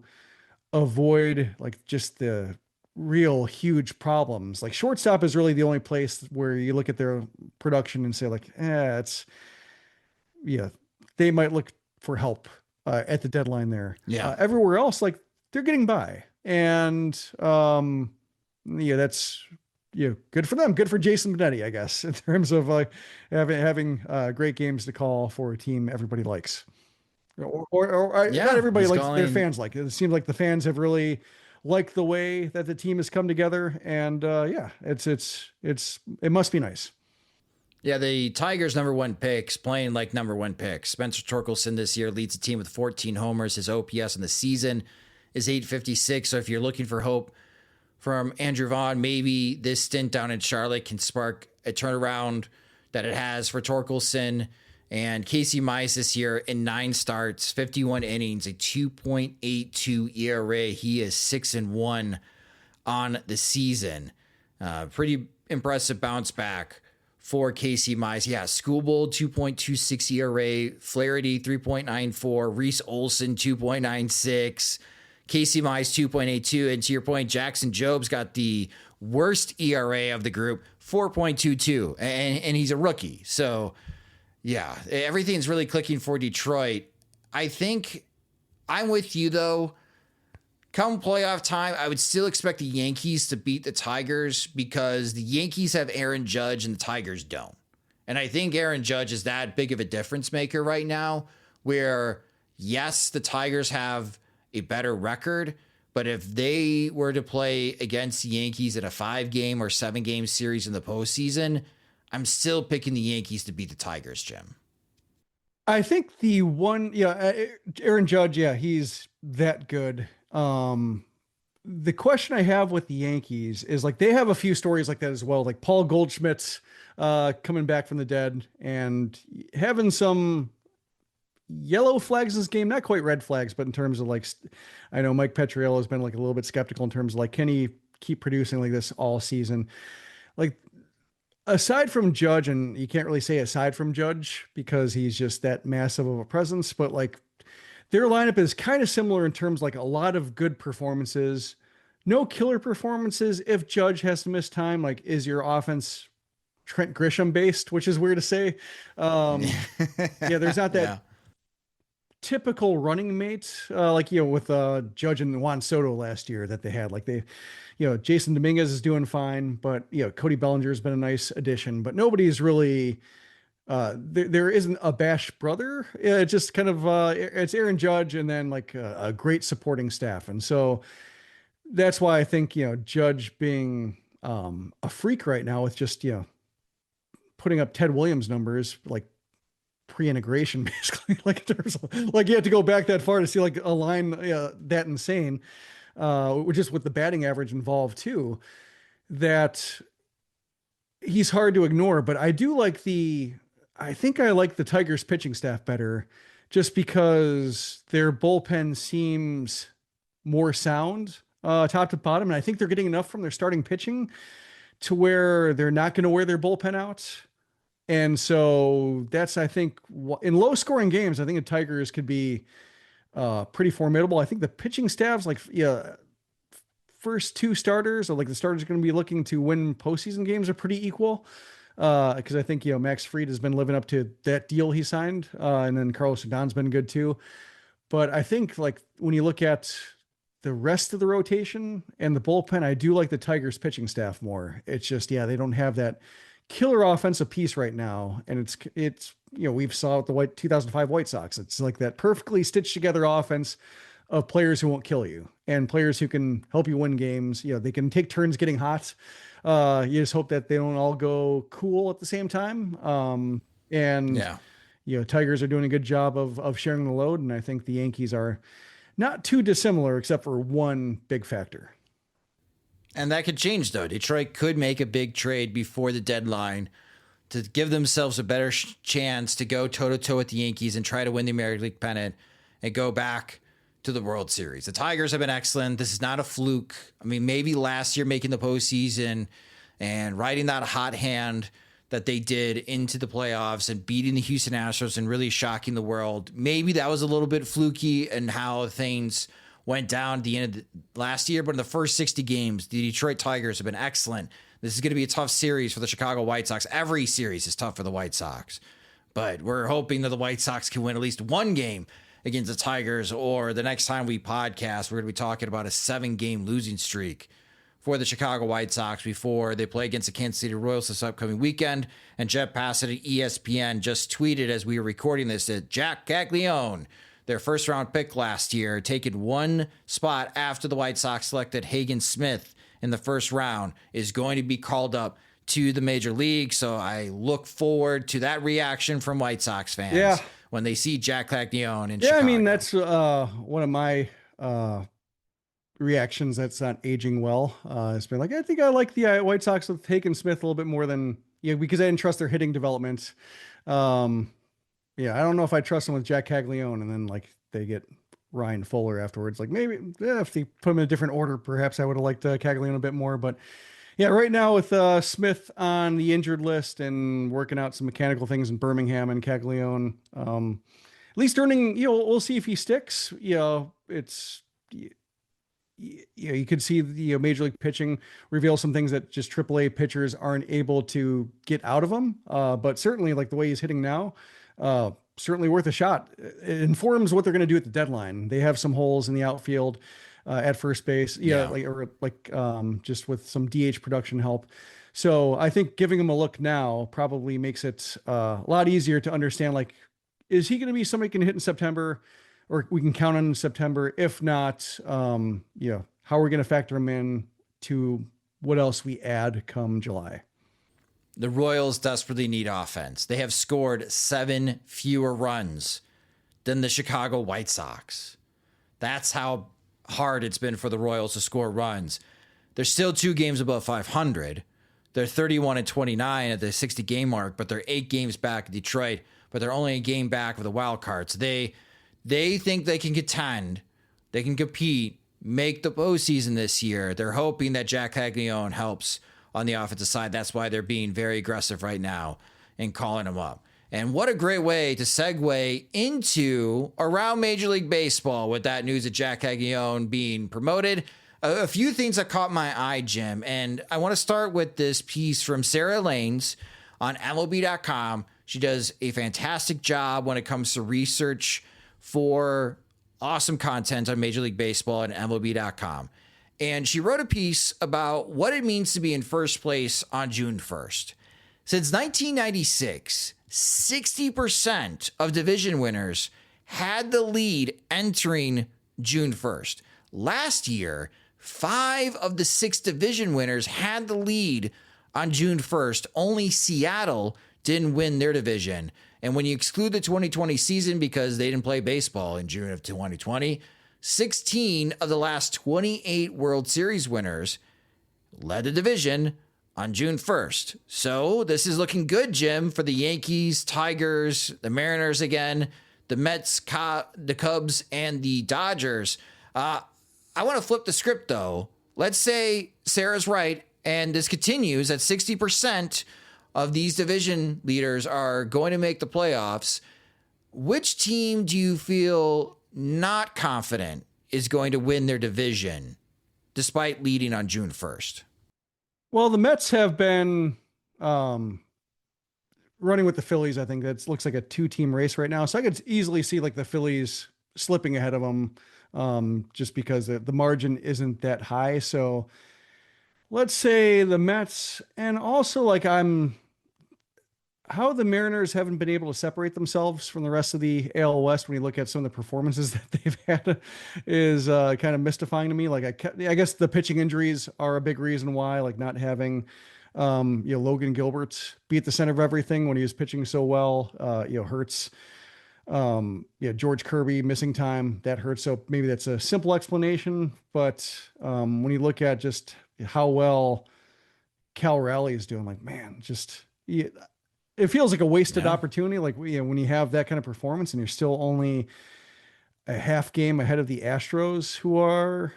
avoid like just the real huge problems, like shortstop is really the only place where you look at their production and say like, they might look for help at the deadline there. Everywhere else, like, they're getting by, and that's good for them. Good for Jason Benetti, I guess, in terms of like having great games to call for a team everybody likes. Not everybody likes, their fans like. It seems like the fans have really liked the way that the team has come together, and it must be nice. Yeah, the Tigers' number one picks playing like number one picks. Spencer Torkelson this year leads the team with 14 homers. His OPS in the season is 856. So if you're looking for hope from Andrew Vaughn, maybe this stint down in Charlotte can spark a turnaround that it has for Torkelson. And Casey Mize this year in 9 starts, 51 innings, a 2.82 ERA. He is 6-1 on the season. Pretty impressive bounce back for Casey Mize. Yeah, Skubal, 2.26 ERA, Flaherty, 3.94, Reese Olson, 2.96, Casey Mize, 2.82, and to your point, Jackson Job's got the worst ERA of the group, 4.22, and he's a rookie. So, yeah, everything's really clicking for Detroit. I think I'm with you, though. Come playoff time, I would still expect the Yankees to beat the Tigers because the Yankees have Aaron Judge and the Tigers don't. And I think Aaron Judge is that big of a difference maker right now where, yes, the Tigers have a better record, but if they were to play against the Yankees in a 5-game or 7-game series in the postseason, I'm still picking the Yankees to beat the Tigers, Jim. I think Aaron Judge, he's that good. The question I have with the Yankees is like they have a few stories like that as well, like Paul Goldschmidt's coming back from the dead and having some yellow flags in this game, not quite red flags, but in terms of like, I know Mike Petriello has been like a little bit skeptical in terms of like, can he keep producing like this all season? Like aside from Judge, and you can't really say aside from Judge because he's just that massive of a presence, but like their lineup is kind of similar in terms like a lot of good performances, no killer performances. If Judge has to miss time, like is your offense Trent Grisham based, which is weird to say. There's not that typical running mate, with Judge and Juan Soto last year that they had. Like Jason Dominguez is doing fine, but Cody Bellinger has been a nice addition, but nobody's really there isn't a Bash brother. It's just kind of it's Aaron Judge and then like a great supporting staff. And so that's why I think, Judge being a freak right now with just, putting up Ted Williams numbers, like pre-integration, basically, like in terms of, like you have to go back that far to see like a line that insane, just with the batting average involved too, that he's hard to ignore. But I do like I think I like the Tigers pitching staff better just because their bullpen seems more sound, top to bottom. And I think they're getting enough from their starting pitching to where they're not going to wear their bullpen out. And so that's, I think, in low scoring games, I think the Tigers could be pretty formidable. I think the pitching staffs, first 2 starters, or like the starters are going to be looking to win postseason games, are pretty equal. Because I think, Max Fried has been living up to that deal he signed. And then Carlos Rodon's been good too. But I think like when you look at the rest of the rotation and the bullpen, I do like the Tigers pitching staff more. It's just, they don't have that killer offensive piece right now. And it's we've saw with the 2005 White Sox. It's like that perfectly stitched together offense of players who won't kill you and players who can help you win games. They can take turns getting hot. You just hope that they don't all go cool at the same time. Tigers are doing a good job of sharing the load. And I think the Yankees are not too dissimilar except for one big factor. And that could change, though. Detroit could make a big trade before the deadline to give themselves a better chance to go toe-to-toe with the Yankees and try to win the American League pennant and go back to the World Series. The Tigers have been excellent. This is not a fluke. I mean, maybe last year making the postseason and riding that hot hand that they did into the playoffs and beating the Houston Astros and really shocking the world. Maybe that was a little bit fluky and how things went down at the end of last year, but in the first 60 games, the Detroit Tigers have been excellent. This is going to be a tough series for the Chicago White Sox. Every series is tough for the White Sox, but we're hoping that the White Sox can win at least one game against the Tigers, or the next time we podcast, we're going to be talking about a 7-game losing streak for the Chicago White Sox before they play against the Kansas City Royals this upcoming weekend. And Jeff Bassett at ESPN just tweeted as we were recording this that Jack Gaglione, their first-round pick last year, taken one spot after the White Sox selected Hagen Smith in the first round, is going to be called up to the major league. So I look forward to that reaction from White Sox fans when they see Jack Caglianone in Chicago. I mean, that's one of my reactions that's not aging well. It's been like, I think I like the White Sox with Haken Smith a little bit more than, because I didn't trust their hitting development. I don't know if I trust them with Jack Caglianone, and then like they get Ryan Fuller afterwards. Like maybe if they put him in a different order, perhaps I would have liked Caglianone a bit more. But yeah, right now with Smith on the injured list and working out some mechanical things in Birmingham and Caglianone, at least earning, we'll see if he sticks. It's, you could see the major league pitching reveal some things that just AAA pitchers aren't able to get out of him. But certainly like the way he's hitting now, certainly worth a shot. It informs what they're going to do at the deadline. They have some holes in the outfield at first base, just with some DH production help. So I think giving him a look now probably makes it a lot easier to understand, like, is he going to be somebody who can hit in September, or we can count on in September? If not, how are we going to factor him in to what else we add come July? The Royals desperately need offense. They have scored 7 fewer runs than the Chicago White Sox. That's how hard it's been for the Royals to score runs. They're still 2 games above 500. They're 31-29 at the 60 game mark, but they're 8 games back in Detroit, but they're only a game back of the wild cards. They think they can contend, they can compete, make the postseason this year. They're hoping that Jack Caglianone helps on the offensive side. That's why they're being very aggressive right now and calling him up. And what a great way to segue into around Major League Baseball with that news of Jack Caglianone being promoted. A few things that caught my eye, Jim, and I want to start with this piece from Sarah Lanes on MLB.com. She does a fantastic job when it comes to research for awesome content on Major League Baseball and MLB.com. And she wrote a piece about what it means to be in first place on June 1st. Since 1996, 60% of division winners had the lead entering June 1st. Last year, 5 of the 6 division winners had the lead on June 1st. Only Seattle didn't win their division. And when you exclude the 2020 season because they didn't play baseball in June of 2020, 16 of the last 28 World Series winners led the division on June 1st. So this is looking good, Jim, for the Yankees, Tigers, the Mariners again, the Mets, the Cubs, and the Dodgers. I want to flip the script, though. Let's say Sarah's right, and this continues at 60% of these division leaders are going to make the playoffs. Which team do you feel not confident is going to win their division despite leading on June 1st? Well, the Mets have been running with the Phillies. I think that looks like a 2-team race right now. So I could easily see like the Phillies slipping ahead of them just because the margin isn't that high. So let's say the Mets, and also like how the Mariners haven't been able to separate themselves from the rest of the AL West when you look at some of the performances that they've had is kind of mystifying to me. Like I guess the pitching injuries are a big reason why, like not having Logan Gilbert be at the center of everything when he was pitching so well, hurts. George Kirby missing time, that hurts. So maybe that's a simple explanation, but when you look at just how well Cal Raleigh is doing, like, man, it feels like a wasted opportunity. Like when you have that kind of performance and you're still only a half game ahead of the Astros, who are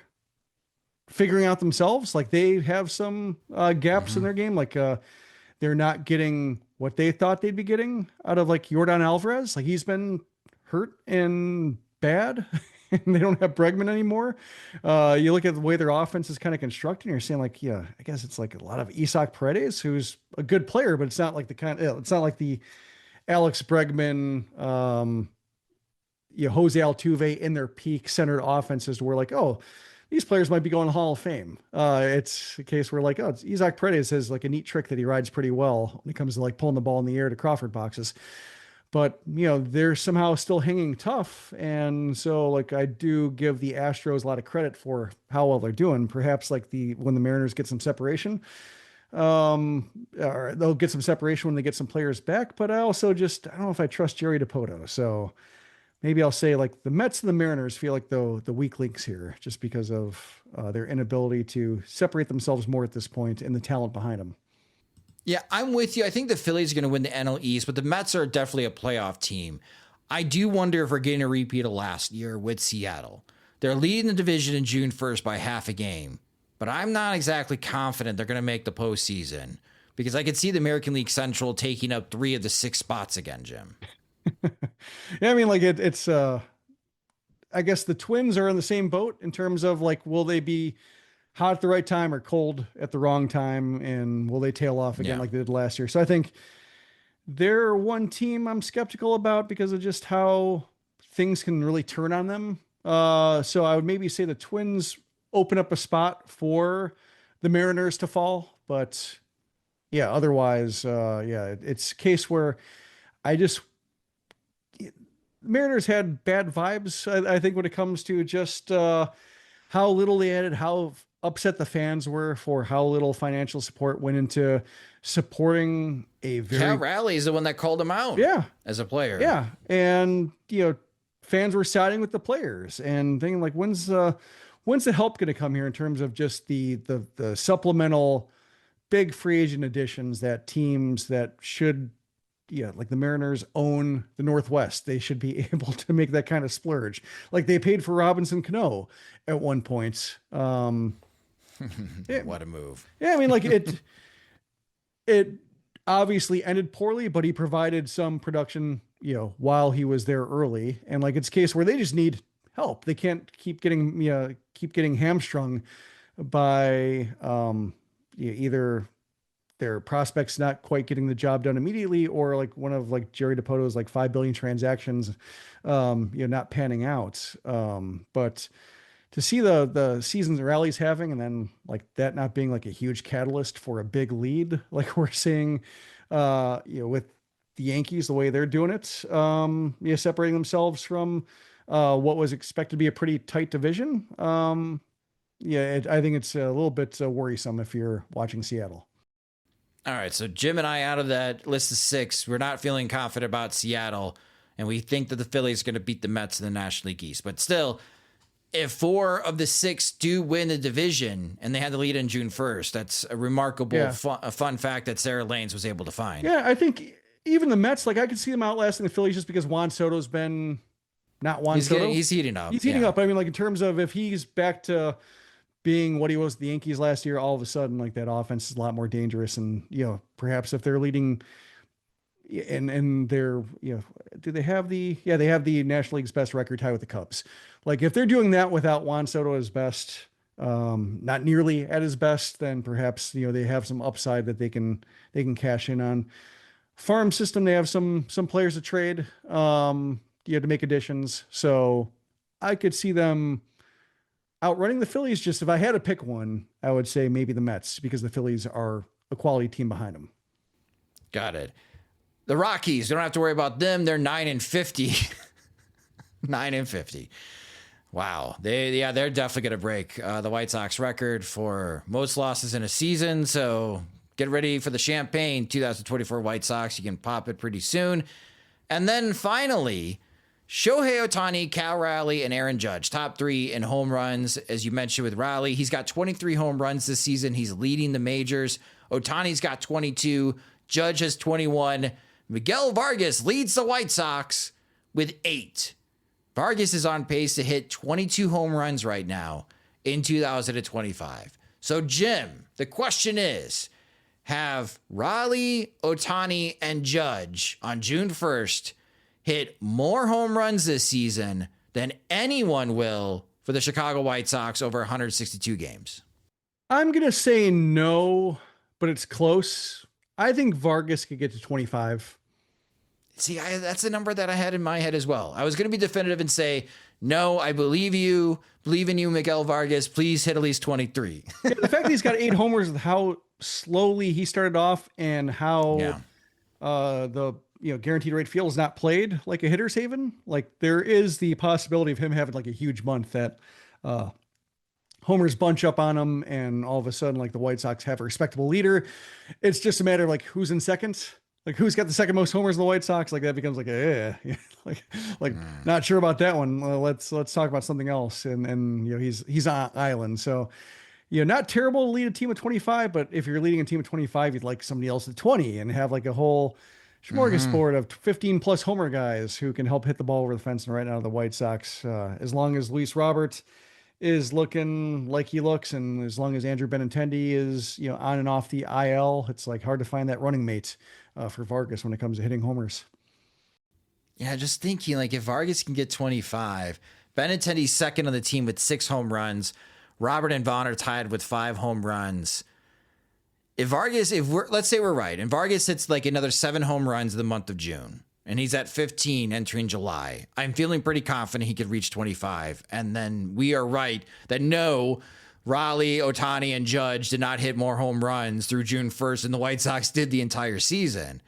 figuring out themselves. Like they have some gaps in their game. Like they're not getting what they thought they'd be getting out of like Yordan Alvarez. Like he's been hurt and bad and they don't have Bregman anymore. You look at the way their offense is kind of constructed and you're saying like, yeah, I guess it's like a lot of Isaac Paredes, who's a good player, but it's not like it's not like the Alex Bregman, Jose Altuve in their peak centered offenses where like, oh, these players might be going to Hall of Fame. It's a case where like, oh, it's Isaac Paredes has like a neat trick that he rides pretty well when it comes to like pulling the ball in the air to Crawford boxes. But, they're somehow still hanging tough. And so like, I do give the Astros a lot of credit for how well they're doing. Perhaps like when the Mariners get some separation, Or they'll get some separation when they get some players back, but I don't know if I trust Jerry DiPoto. So maybe I'll say like the Mets and the Mariners feel like the weak links here, just because of their inability to separate themselves more at this point and the talent behind them. Yeah, I'm with you. I think the Phillies are going to win the NL East, but the Mets are definitely a playoff team. I do wonder if we're getting a repeat of last year with Seattle. They're leading the division in June 1st by half a game, but I'm not exactly confident they're going to make the postseason because I could see the American League Central taking up 3 of the 6 spots again, Jim. Yeah, I mean, like it's I guess the Twins are in the same boat in terms of like, will they be hot at the right time or cold at the wrong time? And will they tail off again like they did last year? So I think they're one team I'm skeptical about because of just how things can really turn on them. So I would maybe say the Twins open up a spot for the Mariners to fall, but yeah, otherwise, it's a case where Mariners had bad vibes. I think when it comes to just how little they added, how upset the fans were for how little financial support went into supporting a very... Cal Raleigh is the one that called him out as a player. Yeah. And, fans were siding with the players and thinking like, when's the help going to come here in terms of just the supplemental big free agent additions that teams that should, like the Mariners own the Northwest. They should be able to make that kind of splurge. Like they paid for Robinson Cano at one point. What a move. Yeah. I mean, like it obviously ended poorly, but he provided some production, while he was there early. And like, it's a case where they just need help. They can't keep getting hamstrung by, either their prospects not quite getting the job done immediately, or like one of like Jerry DiPoto's like 5 billion transactions, not panning out. But to see the seasons Raleigh's having, and then like that not being like a huge catalyst for a big lead, like we're seeing, with the Yankees, the way they're doing it, separating themselves from what was expected to be a pretty tight division. I think it's a little bit worrisome if you're watching Seattle. All right, so Jim and I, out of that list of 6, we're not feeling confident about Seattle, and we think that the Phillies are going to beat the Mets in the National League East. But still, if 4 of the 6 do win the division, and they had the lead in June 1st, that's a remarkable fun fact that Sarah Lanes was able to find. Yeah, I think even the Mets, like I could see them outlasting the Phillies just because Juan Soto's been not Juan Soto. He's heating up. He's heating up. I mean, like in terms of if he's back to being what he was with the Yankees last year, all of a sudden, like that offense is a lot more dangerous. And, perhaps if they're leading and they're, do they have they have the National League's best record tie with the Cubs. Like if they're doing that without Juan Soto at his best, not nearly at his best, then perhaps, they have some upside that they can cash in on. Farm system, they have some players to trade, to make additions. So I could see them outrunning the Phillies. Just if I had to pick one, I would say maybe the Mets, because the Phillies are a quality team behind them. Got it. The Rockies, you don't have to worry about them. They're 9-50. 9-50. Wow. They're definitely going to break the White Sox record for most losses in a season. So get ready for the champagne 2024 White Sox. You can pop it pretty soon. And then finally, Shohei Ohtani, Cal Raleigh, and Aaron Judge, top 3 in home runs. As you mentioned with Raleigh, he's got 23 home runs this season. He's leading the majors. Ohtani's got 22. Judge has 21. Miguel Vargas leads the White Sox with 8. Vargas is on pace to hit 22 home runs right now in 2025. So, Jim, the question is, have Raleigh, Ohtani, and Judge on June 1st hit more home runs this season than anyone will for the Chicago White Sox over 162 games? I'm going to say no, but it's close. I think Vargas could get to 25. See, that's a number that I had in my head as well. I was going to be definitive and say, no, I believe you. Believe in you, Miguel Vargas. Please hit at least 23. The fact that he's got 8 homers with how slowly he started off and how the guaranteed rate field is not played like a hitter's haven. Like there is the possibility of him having like a huge month that homers bunch up on them, and all of a sudden, like, the White Sox have a respectable leader. It's just a matter of, like, who's in second, like, who's got the second most homers in the White Sox. Like, that becomes like like not sure about that one. Well, let's talk about something else. And he's on island, so not terrible to lead a team of 25, but if you're leading a team of 25, you'd like somebody else at 20 and have like a whole smorgasbord of 15 plus homer guys who can help hit the ball over the fence. And right now, the White Sox, as long as Luis Robert is looking like he looks, and as long as Andrew Benintendi is on and off the IL, it's like hard to find that running mate for Vargas when it comes to hitting homers. Yeah, just thinking, like, if Vargas can get 25, Benintendi's second on the team with 6 home runs. Robert and Vaughn are tied with 5 home runs. Let's say we're right, and Vargas hits like another 7 home runs in the month of June, and he's at 15 entering July, I'm feeling pretty confident he could reach 25. And then we are right that no, Raleigh, Ohtani, and Judge did not hit more home runs through June 1st than the White Sox did the entire season.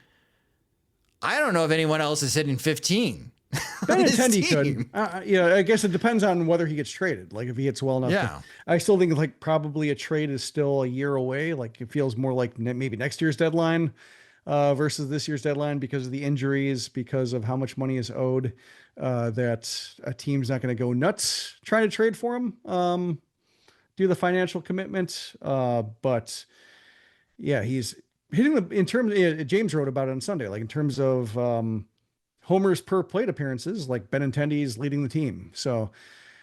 I don't know if anyone else is hitting 15. Benintendi could. I guess it depends on whether he gets traded. Like, if he hits well enough. Yeah. I still think like probably a trade is still a year away. Like, it feels more like maybe next year's deadline versus this year's deadline because of the injuries, because of how much money is owed, that a team's not going to go nuts trying to trade for him. Do the financial commitment. But yeah, he's hitting in terms, James wrote about it on Sunday, like in terms of homers per plate appearances, like Benintendi's leading the team. So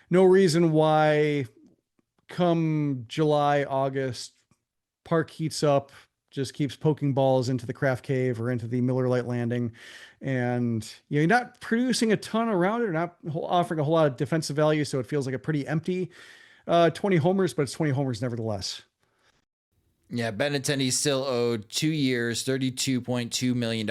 no reason why come July, August, Park heats up, just keeps poking balls into the Kraft Cave or into the Miller Lite Landing. And you're not producing a ton around it, or not offering a whole lot of defensive value. So it feels like a pretty empty 20 homers, but it's 20 homers nevertheless. Yeah, Benintendi still owed 2 years, $32.2 million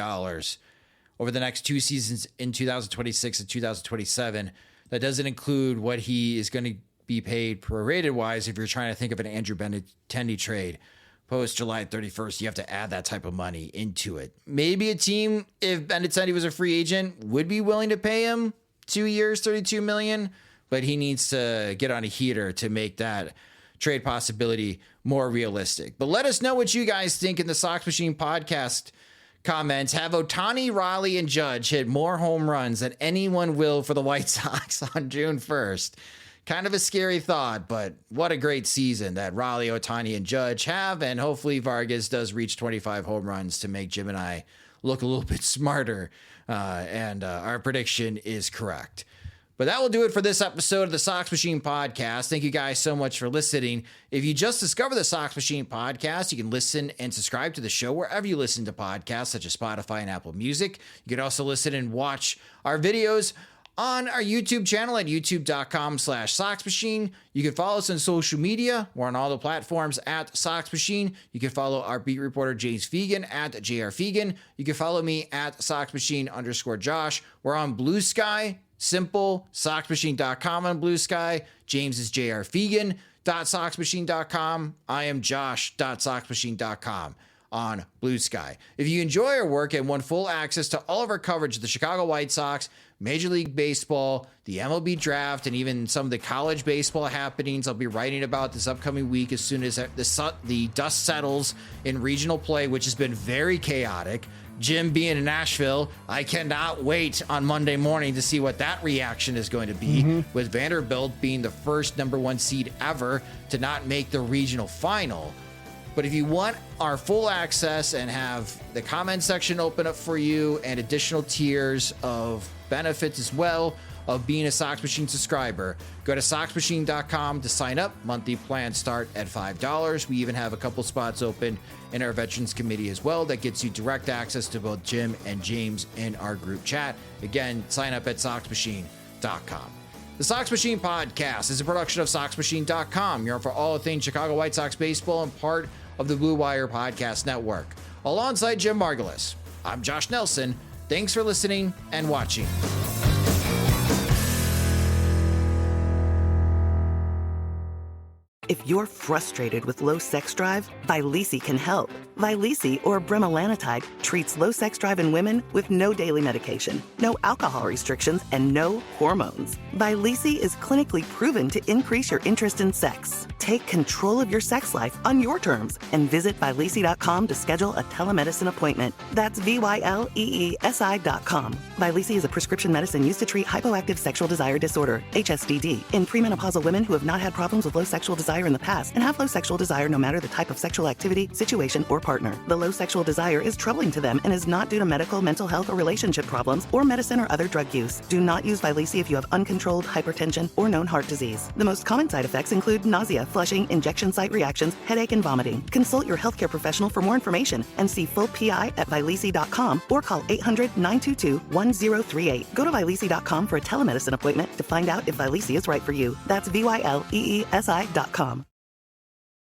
over the next 2 seasons in 2026 and 2027. That doesn't include what he is going to be paid prorated wise. If you're trying to think of an Andrew Benintendi trade post July 31st, you have to add that type of money into it. Maybe a team, if Benintendi was a free agent, would be willing to pay him 2 years, $32 million, but he needs to get on a heater to make that trade possibility more realistic. But let us know what you guys think in the Sox Machine podcast comments. Have Ohtani, Raleigh, and Judge hit more home runs than anyone will for the White Sox on June 1st? Kind of a scary thought, but what a great season that Raleigh, Ohtani, and Judge have, and hopefully Vargas does reach 25 home runs to make Jim and I look a little bit smarter, and our prediction is correct. But that will do it for this episode of the Sox Machine Podcast. Thank you guys so much for listening. If you just discovered the Sox Machine Podcast, you can listen and subscribe to the show wherever you listen to podcasts, such as Spotify and Apple Music. You can also listen and watch our videos on our YouTube channel at youtube.com/Sox Machine. You can follow us on social media. We're on all the platforms at Sox Machine. You can follow our beat reporter James Fegan at JR Fegan. You can follow me at SoxMachine_Josh. We're on Blue Sky. Simple, SoxMachine.com on Blue Sky. James is jrfegan.soxmachine.com. I am josh.soxmachine.com on Blue Sky. If you enjoy our work and want full access to all of our coverage of the Chicago White Sox, Major League Baseball, the MLB draft, and even some of the college baseball happenings I'll be writing about this upcoming week as soon as the dust settles in regional play, which has been very chaotic. Jim being in Nashville, I cannot wait on Monday morning to see what that reaction is going to be, with Vanderbilt being the first #1 seed ever to not make the regional final. But if you want our full access and have the comment section open up for you and additional tiers of benefits as well of being a Sox Machine subscriber, go to SoxMachine.com to sign up. Monthly plans start at $5. We even have a couple spots open in our Veterans Committee as well that gets you direct access to both Jim and James in our group chat. Again, sign up at SoxMachine.com. The Sox Machine Podcast is a production of SoxMachine.com. You're for all things Chicago White Sox baseball and part of the Blue Wire Podcast Network. Alongside Jim Margulis, I'm Josh Nelson. Thanks for listening and watching. If you're frustrated with low sex drive, Vyleesi can help. Vyleesi, or bremelanotide, treats low sex drive in women with no daily medication, no alcohol restrictions, and no hormones. Vyleesi is clinically proven to increase your interest in sex. Take control of your sex life on your terms and visit Vyleesi.com to schedule a telemedicine appointment. That's VYLEESI.com. Vyleesi is a prescription medicine used to treat hypoactive sexual desire disorder, HSDD, in premenopausal women who have not had problems with low sexual desire in the past and have low sexual desire no matter the type of sexual activity, situation, or partner. The low sexual desire is troubling to them and is not due to medical, mental health, or relationship problems, or medicine or other drug use. Do not use Vyleesi if you have uncontrolled hypertension or known heart disease. The most common side effects include nausea, flushing, injection site reactions, headache, and vomiting. Consult your healthcare professional for more information and see full PI at Vyleesi.com or call 800-922-1038. Go to Vyleesi.com for a telemedicine appointment to find out if Vyleesi is right for you. That's VYLEESI.com.